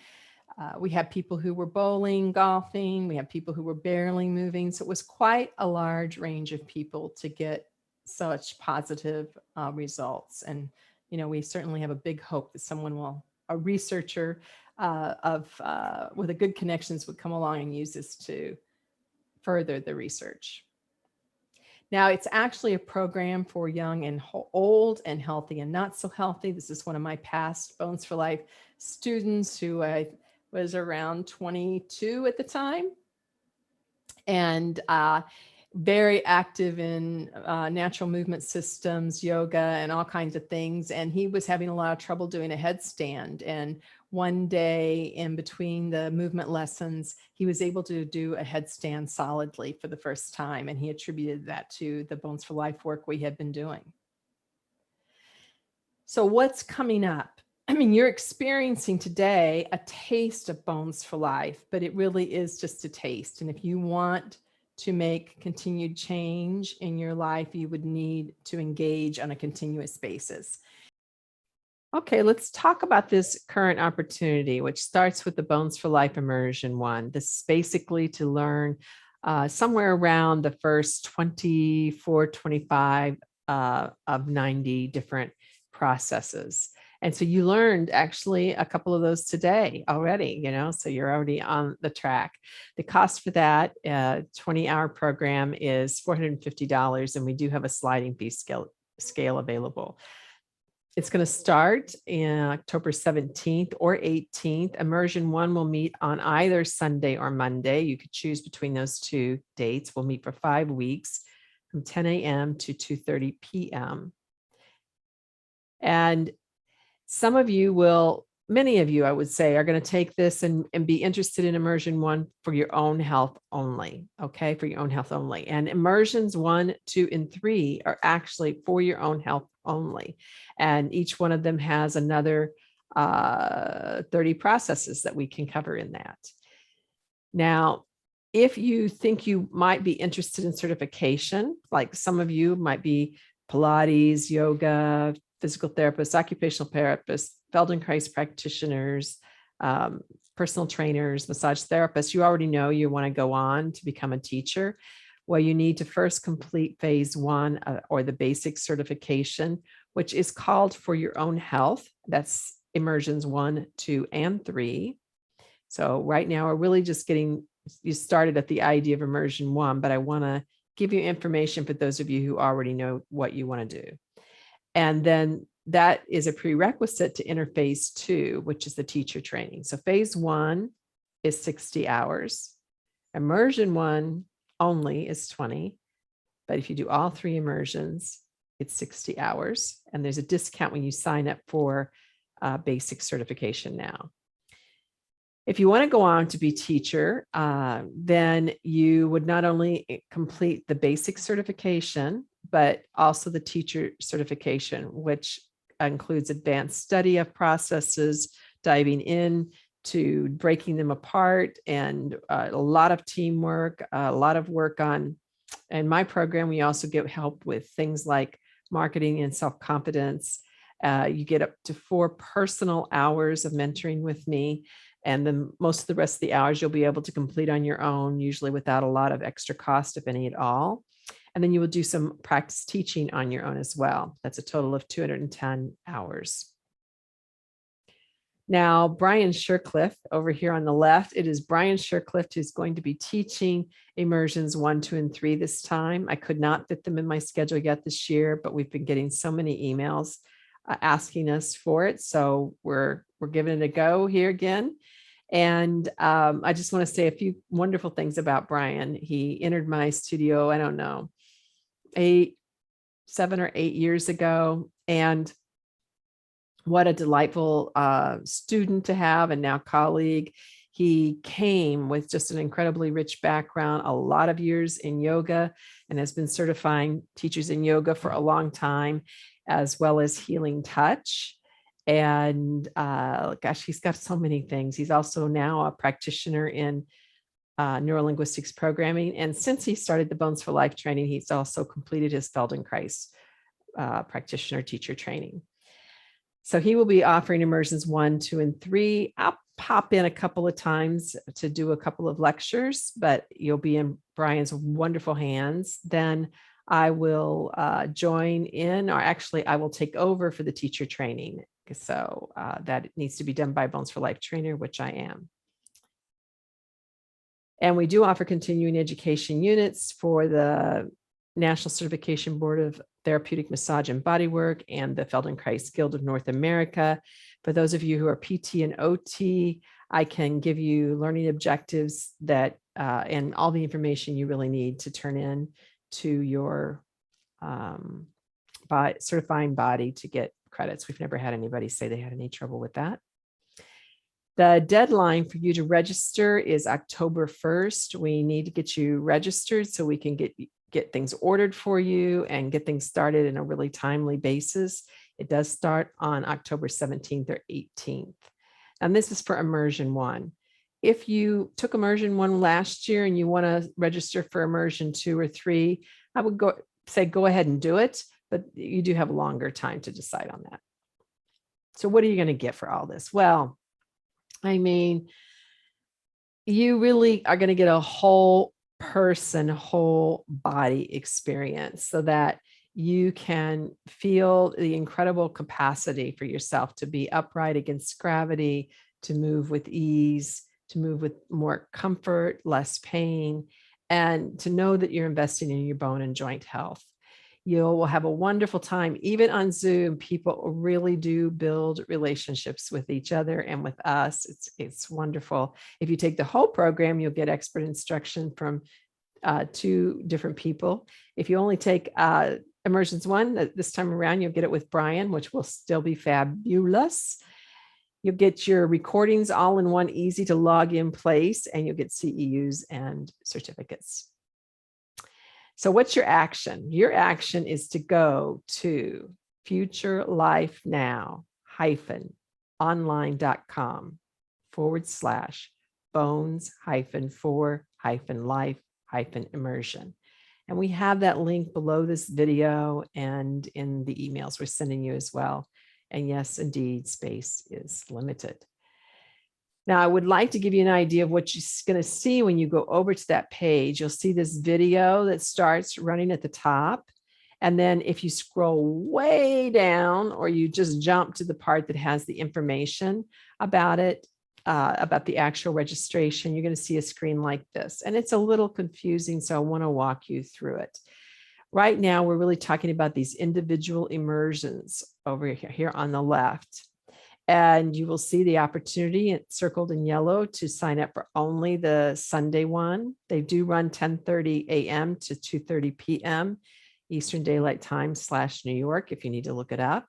We had people who were bowling, golfing. We had people who were barely moving. So it was quite a large range of people to get such positive results. And, you know, we certainly have a big hope that someone will, a researcher with a good connections would come along and use this to further the research. Now, it's actually a program for young and old and healthy and not so healthy. This is one of my past Bones for Life students who I was around 22 at the time, and very active in natural movement systems, yoga, and all kinds of things. And he was having a lot of trouble doing a headstand. And one day in between the movement lessons, he was able to do a headstand solidly for the first time. And he attributed that to the Bones for Life work we had been doing. So what's coming up? I mean, you're experiencing today a taste of Bones for Life, but it really is just a taste. And if you want to make continued change in your life, you would need to engage on a continuous basis. Okay, let's talk about this current opportunity, which starts with the Bones for Life Immersion 1. This is basically to learn somewhere around the first 24, 25 of 90 different processes. And so you learned actually a couple of those today already, you know, so you're already on the track. The cost for that 20-hour program is $450, and we do have a sliding fee scale available. It's going to start in October 17th or 18th. Immersion 1 will meet on either Sunday or Monday. You could choose between those two dates. We'll meet for 5 weeks from 10 a.m. to 2:30 p.m. And some of you will, many of you, I would say, are going to take this and be interested in Immersion 1 for your own health only, okay, for your own health only. And Immersions 1, 2, and 3 are actually for your own health only. And each one of them has another 30 processes that we can cover in that. Now, if you think you might be interested in certification, like some of you might be Pilates, yoga, physical therapists, occupational therapists, Feldenkrais practitioners, personal trainers, massage therapists, you already know you want to go on to become a teacher. Well, you need to first complete phase 1 or the basic certification, which is called For Your Own Health. That's Immersions 1, 2, and 3. So right now we're really just getting you started at the idea of Immersion 1, but I want to give you information for those of you who already know what you want to do. And then that is a prerequisite to enter phase 2, which is the teacher training. So phase 1 is 60 hours. Immersion 1 only is 20. But if you do all 3 immersions, it's 60 hours. And there's a discount when you sign up for basic certification now. If you want to go on to be teacher, then you would not only complete the basic certification, but also the teacher certification, which includes advanced study of processes, diving in to breaking them apart, and a lot of teamwork, a lot of work on. In my program, we also get help with things like marketing and self-confidence. You get up to 4 personal hours of mentoring with me. And then most of the rest of the hours you'll be able to complete on your own, usually without a lot of extra cost, if any at all. And then you will do some practice teaching on your own as well. That's a total of 210 hours. Now, Brian Shercliffe over here on the left, it is Brian Shercliffe who's going to be teaching immersions 1, 2, and 3 this time. I could not fit them in my schedule yet this year, but we've been getting so many emails asking us for it. So we're giving it a go here again. And I just want to say a few wonderful things about Brian. He entered my studio, I don't know, 7 or 8 years ago. And what a delightful student to have, and now colleague. He came with just an incredibly rich background, a lot of years in yoga, and has been certifying teachers in yoga for a long time, as well as healing touch. And gosh, he's got so many things. He's also now a practitioner in neurolinguistics programming. And since he started the Bones for Life training, he's also completed his Feldenkrais practitioner teacher training. So he will be offering immersions 1, 2, and 3. I'll pop in a couple of times to do a couple of lectures, but you'll be in Brian's wonderful hands. Then I will join in, or actually I will take over for the teacher training. So that needs to be done by Bones for Life trainer, which I am. And we do offer continuing education units for the National Certification Board of Therapeutic Massage and Bodywork and the Feldenkrais Guild of North America. For those of you who are PT and OT, I can give you learning objectives that and all the information you really need to turn in to your certifying body to get credits. We've never had anybody say they had any trouble with that. The deadline for you to register is October 1st. We need to get you registered so we can get things ordered for you and get things started in a really timely basis. It does start on October 17th or 18th. And this is for immersion 1. If you took immersion 1 last year and you want to register for immersion 2 or 3, I would go ahead and do it, but you do have a longer time to decide on that. So what are you going to get for all this? Well, I mean, you really are going to get a whole person, whole body experience so that you can feel the incredible capacity for yourself to be upright against gravity, to move with ease, to move with more comfort, less pain, and to know that you're investing in your bone and joint health. You'll have a wonderful time. Even on Zoom, people really do build relationships with each other and with us. It's wonderful. If you take the whole program, you'll get expert instruction from 2 different people. If you only take immersions 1, this time around, you'll get it with Brian, which will still be fabulous. You'll get your recordings all in one easy to log in place, and you'll get CEUs and certificates. So what's your action? Your action is to go to futurelifenow.com/bones-for-life-immersion. And we have that link below this video and in the emails we're sending you as well. And yes, indeed, space is limited. Now, I would like to give you an idea of what you're going to see when you go over to that page. You'll see this video that starts running at the top. And then if you scroll way down, or you just jump to the part that has the information about it, about the actual registration, you're going to see a screen like this. And it's a little confusing, so I want to walk you through it. Right now, we're really talking about these individual immersions over here on the left. And you will see the opportunity circled in yellow to sign up for only the Sunday one. They do run 10:30 a.m. to 2:30 p.m. Eastern Daylight Time / New York, if you need to look it up.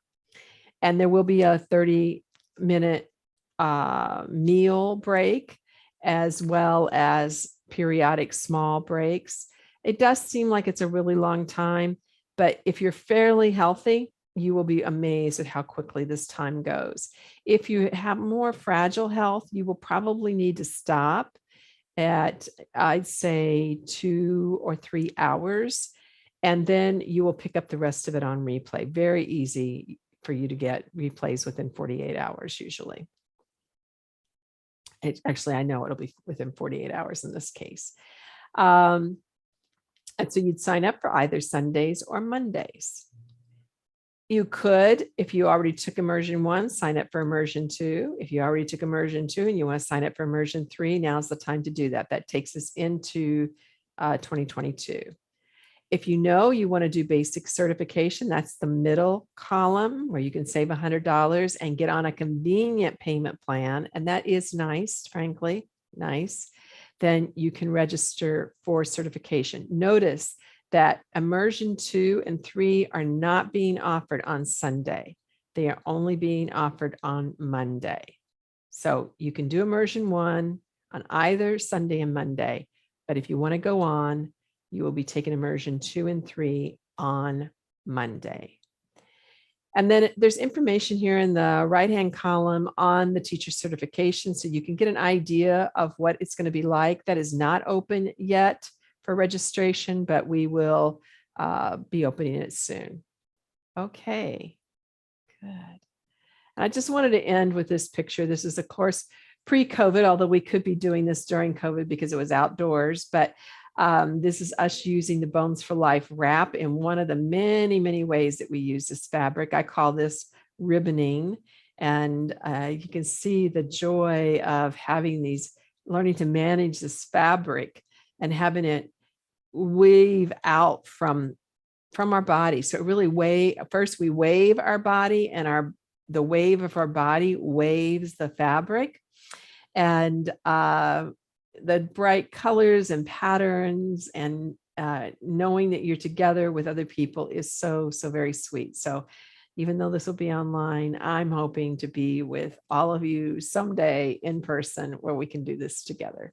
And there will be a 30-minute meal break, as well as periodic small breaks. It does seem like it's a really long time, but if you're fairly healthy, you will be amazed at how quickly this time goes. If you have more fragile health, you will probably need to stop at, I'd say, 2 or 3 hours, and then you will pick up the rest of it on replay. Very easy for you to get replays within 48 hours usually. Actually, I know it'll be within 48 hours in this case. And so you'd sign up for either Sundays or Mondays. You could, if you already took immersion 1, sign up for immersion 2. If you already took immersion 2 and you want to sign up for immersion 3, now's the time to do that. That takes us into 2022. If you know you want to do basic certification, that's the middle column where you can save $100 and get on a convenient payment plan. And that is nice, frankly, nice. Then you can register for certification. Notice that immersion 2 and 3 are not being offered on Sunday. They are only being offered on Monday. So you can do immersion 1 on either Sunday and Monday, but if you want to go on, you will be taking immersion 2 and 3 on Monday. And then there's information here in the right-hand column on the teacher certification, so you can get an idea of what it's going to be like. That is not open yet for registration, but we will be opening it soon. Okay, good. And I just wanted to end with this picture. This is, of course, pre-COVID, although we could be doing this during COVID because it was outdoors, but this is us using the Bones for Life wrap in one of the many, many ways that we use this fabric. I call this ribboning. And you can see the joy of having these, learning to manage this fabric and having it weave out from our body. So it really first we wave our body, and the wave of our body waves the fabric. And the bright colors and patterns and knowing that you're together with other people is so, so very sweet. So even though this will be online, I'm hoping to be with all of you someday in person where we can do this together.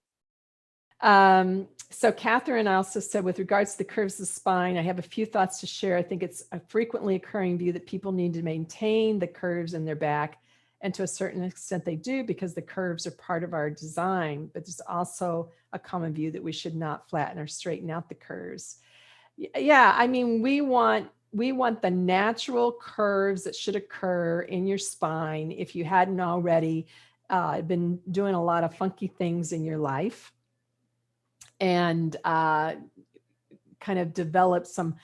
So Catherine also said, with regards to the curves of the spine, I have a few thoughts to share. I think it's a frequently occurring view that people need to maintain the curves in their back. And to a certain extent they do, because the curves are part of our design, but there's also a common view that we should not flatten or straighten out the curves. Yeah, I mean, we want the natural curves that should occur in your spine if you hadn't already been doing a lot of funky things in your life and kind of develop some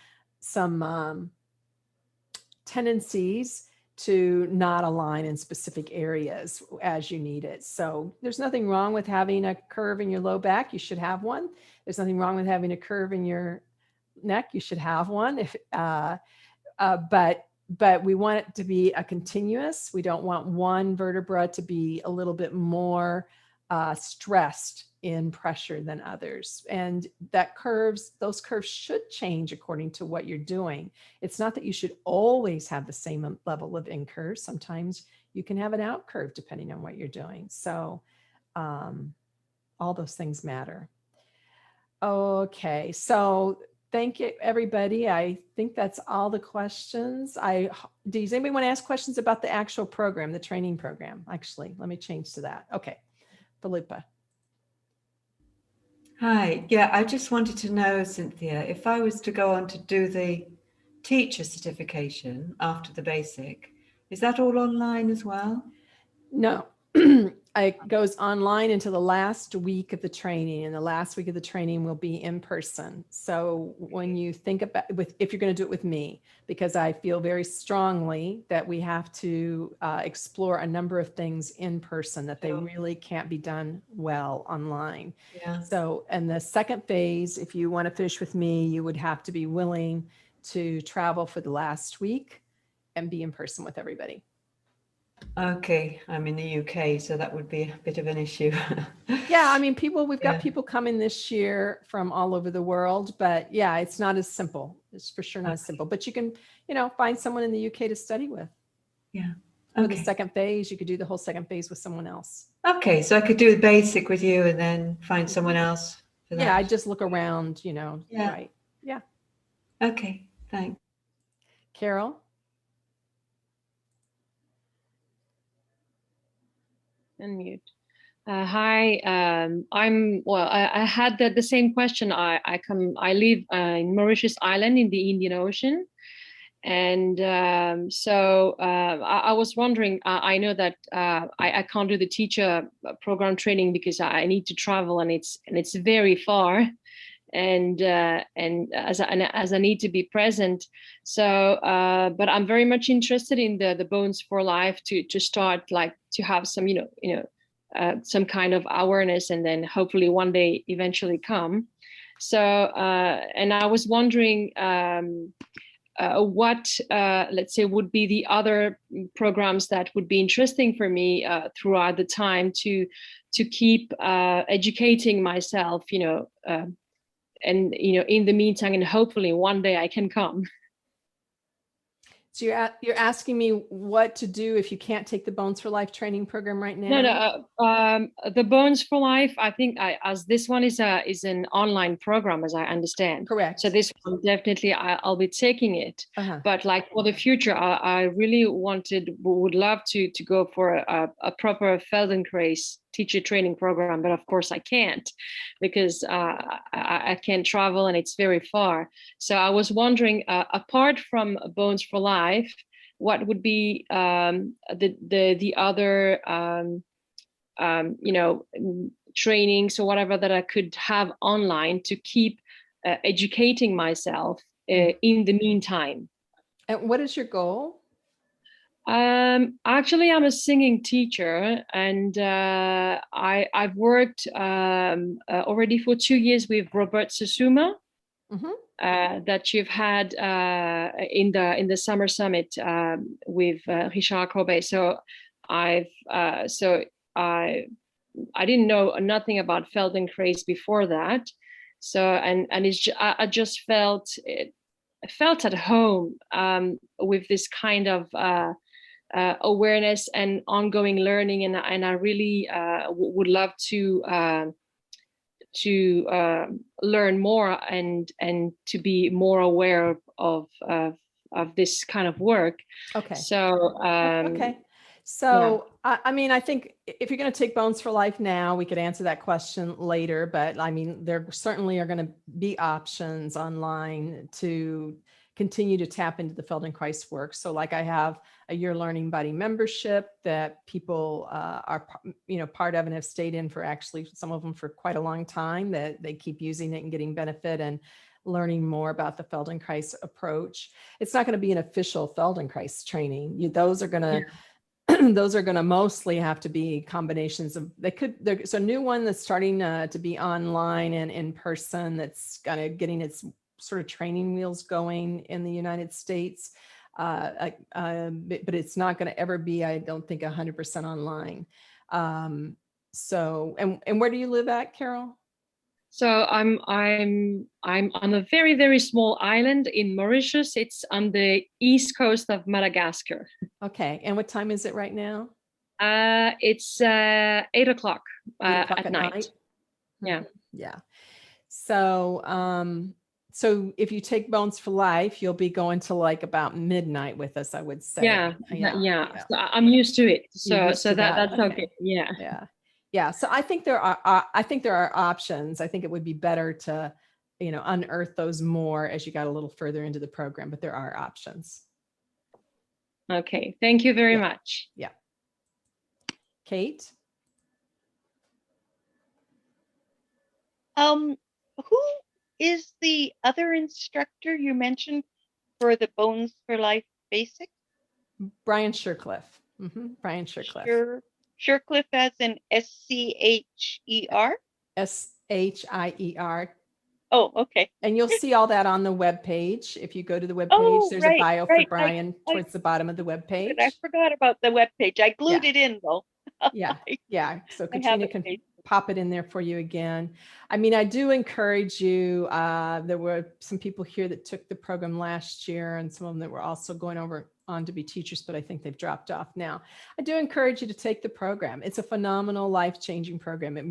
tendencies to not align in specific areas as you need it. So there's nothing wrong with having a curve in your low back. You should have one. There's nothing wrong with having a curve in your neck. You should have one. But we want it to be a continuous. We don't want one vertebra to be a little bit more stressed in pressure than others. And those curves should change according to what you're doing. It's not that you should always have the same level of in curve. Sometimes you can have an out curve depending on what you're doing. So all those things matter. Okay, so thank you, everybody. I think that's all the questions. Does anybody want to ask questions about the actual program, the training program? Actually, let me change to that. Okay, Philippa. Hi, yeah, I just wanted to know, Cynthia, if I was to go on to do the teacher certification after the basic, is that all online as well? No, it goes online until the last week of the training, and the last week of the training will be in person. So when you think about if you're going to do it with me, because I feel very strongly that we have to explore a number of things in person that they really can't be done well online. Yeah. So, and the second phase, if you want to finish with me, you would have to be willing to travel for the last week and be in person with everybody. Okay, I'm in the UK, so that would be a bit of an issue. Yeah, I mean, we've got people coming this year from all over the world, but yeah, it's not as simple. It's for sure not as simple, but you can, find someone in the UK to study with. Yeah. For the second phase, you could do the whole second phase with someone else. Okay, so I could do the basic with you and then find someone else for that. Yeah, I just look around, Yeah. Right. Yeah. Okay, thanks. Carol? Unmute. Hi, I had the same question. I live in Mauritius Island in the Indian Ocean. And I was wondering, I know that I can't do the teacher program training because I need to travel and it's very far. And as I need to be present. So, but I'm very much interested in the Bones for Life to start, like, to have some, some kind of awareness, and then hopefully one day eventually come. So, and I was wondering what, let's say, would be the other programs that would be interesting for me throughout the time to keep educating myself, and in the meantime, and hopefully one day I can come. So you're asking me what to do if you can't take the Bones for Life training program right now? No. The Bones for Life, I think, as this one is an online program, as I understand. Correct. So this one, definitely I'll be taking it. But like for the future, I really would love to go for a proper Feldenkrais teacher training program, but of course I can't, because I can't travel and it's very far. So I was wondering, apart from Bones for Life, what would be the other trainings or whatever that I could have online to keep educating myself in the meantime. And what is your goal? Actually, I'm a singing teacher, and I've worked already for 2 years with Robert Susuma. That you've had in the summer summit with Richard Corbet. So I didn't know nothing about Feldenkrais before that. So I just felt at home with this kind of awareness and ongoing learning, and I really would love to learn more and to be more aware of this kind of work. Okay. So okay. So yeah. I mean, I think if you're going to take Bones for Life now, we could answer that question later. But I mean, there certainly are going to be options online to continue to tap into the Feldenkrais work. So like I have a Your Learning Buddy membership that people are, part of and have stayed in for actually some of them for quite a long time, that they keep using it and getting benefit and learning more about the Feldenkrais approach. It's not going to be an official Feldenkrais training. Those are going to those are going to mostly have to be combinations of, there's a new one that's starting to be online and in person that's kind of getting its sort of training wheels going in the United States. But it's not going to ever be, I don't think, 100% online. So, and where do you live at, Carol? So I'm on a very, very small island in Mauritius. It's on the east coast of Madagascar. Okay. And what time is it right now? It's 8 o'clock at night. Yeah. Yeah. So, so if you take Bones for Life, you'll be going to like about midnight with us, I would say. Yeah. So I'm used to it. That's okay. Yeah. So I think there are options. I think it would be better to, unearth those more as you got a little further into the program, but there are options. Okay. Thank you very much. Yeah. Kate? Who is the other instructor you mentioned for the Bones for Life Basic? Brian Shercliffe. Brian Shercliffe. Shercliffe as in SCHER? SHIER. Oh, okay. And you'll see all that on the web page. If you go to the web page, Oh, there's a bio for right. Brian towards the bottom of the web page. I forgot about the web page. I glued Yeah. it in though. Yeah. Yeah. So I have Katrina it can pasted. pop it in there for you again. I mean, I do encourage you. There were some people here that took the program last year and some of them that were also going over on to be teachers, but I think they've dropped off now. I do encourage you to take the program. It's a phenomenal, life-changing program. It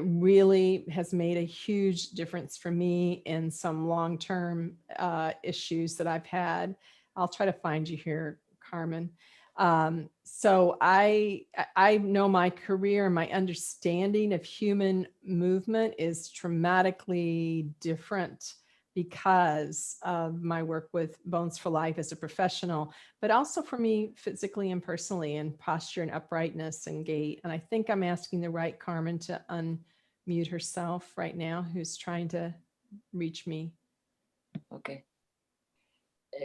really has made a huge difference for me in some long-term issues that I've had. I'll try to find you here, Carmen. So I know my career, my understanding of human movement is dramatically different because of my work with Bones for Life as a professional, but also for me physically and personally, and posture and uprightness and gait. And I think I'm asking the right Carmen to unmute herself right now, who's trying to reach me. Okay.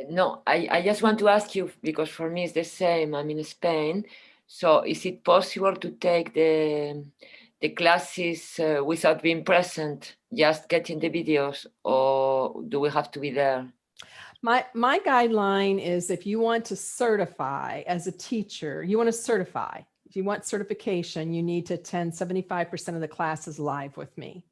No, I just want to ask you, because for me it's the same. I'm in Spain. So is it possible to take the classes without being present, just getting the videos, or do we have to be there? My guideline is if you want to certify as a teacher, you want to certify. If you want certification, you need to attend 75% of the classes live with me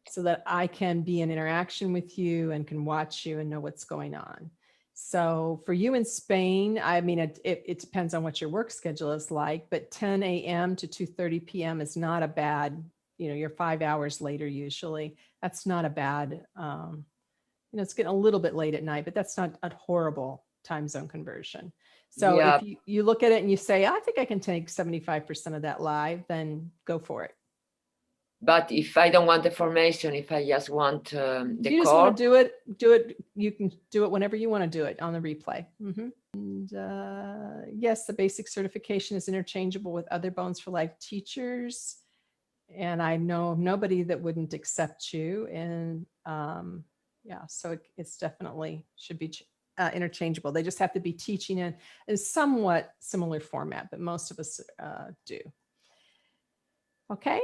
so that I can be in interaction with you and can watch you and know what's going on. So for you in Spain, I mean, it depends on what your work schedule is like, but 10 a.m. to 2:30 p.m. is not a bad, you're 5 hours later usually. That's not a bad, it's getting a little bit late at night, but that's not a horrible time zone conversion. So Yeah. if you look at it and you say, I think I can take 75% of that live, then go for it. But if I don't want the formation, if I just want the if you just want to do it, you can do it whenever you want to do it on the replay. And yes, the basic certification is interchangeable with other Bones for Life teachers. And I know of nobody that wouldn't accept you. And yeah, so it's definitely should be interchangeable. They just have to be teaching in a somewhat similar format, but most of us do. Okay,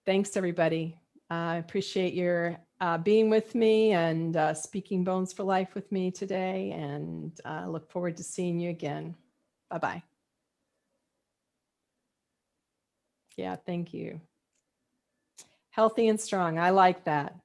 thanks everybody. I appreciate your being with me and speaking Bones for Life with me today, and look forward to seeing you again. Bye-bye. Yeah, thank you. Healthy and strong. I like that.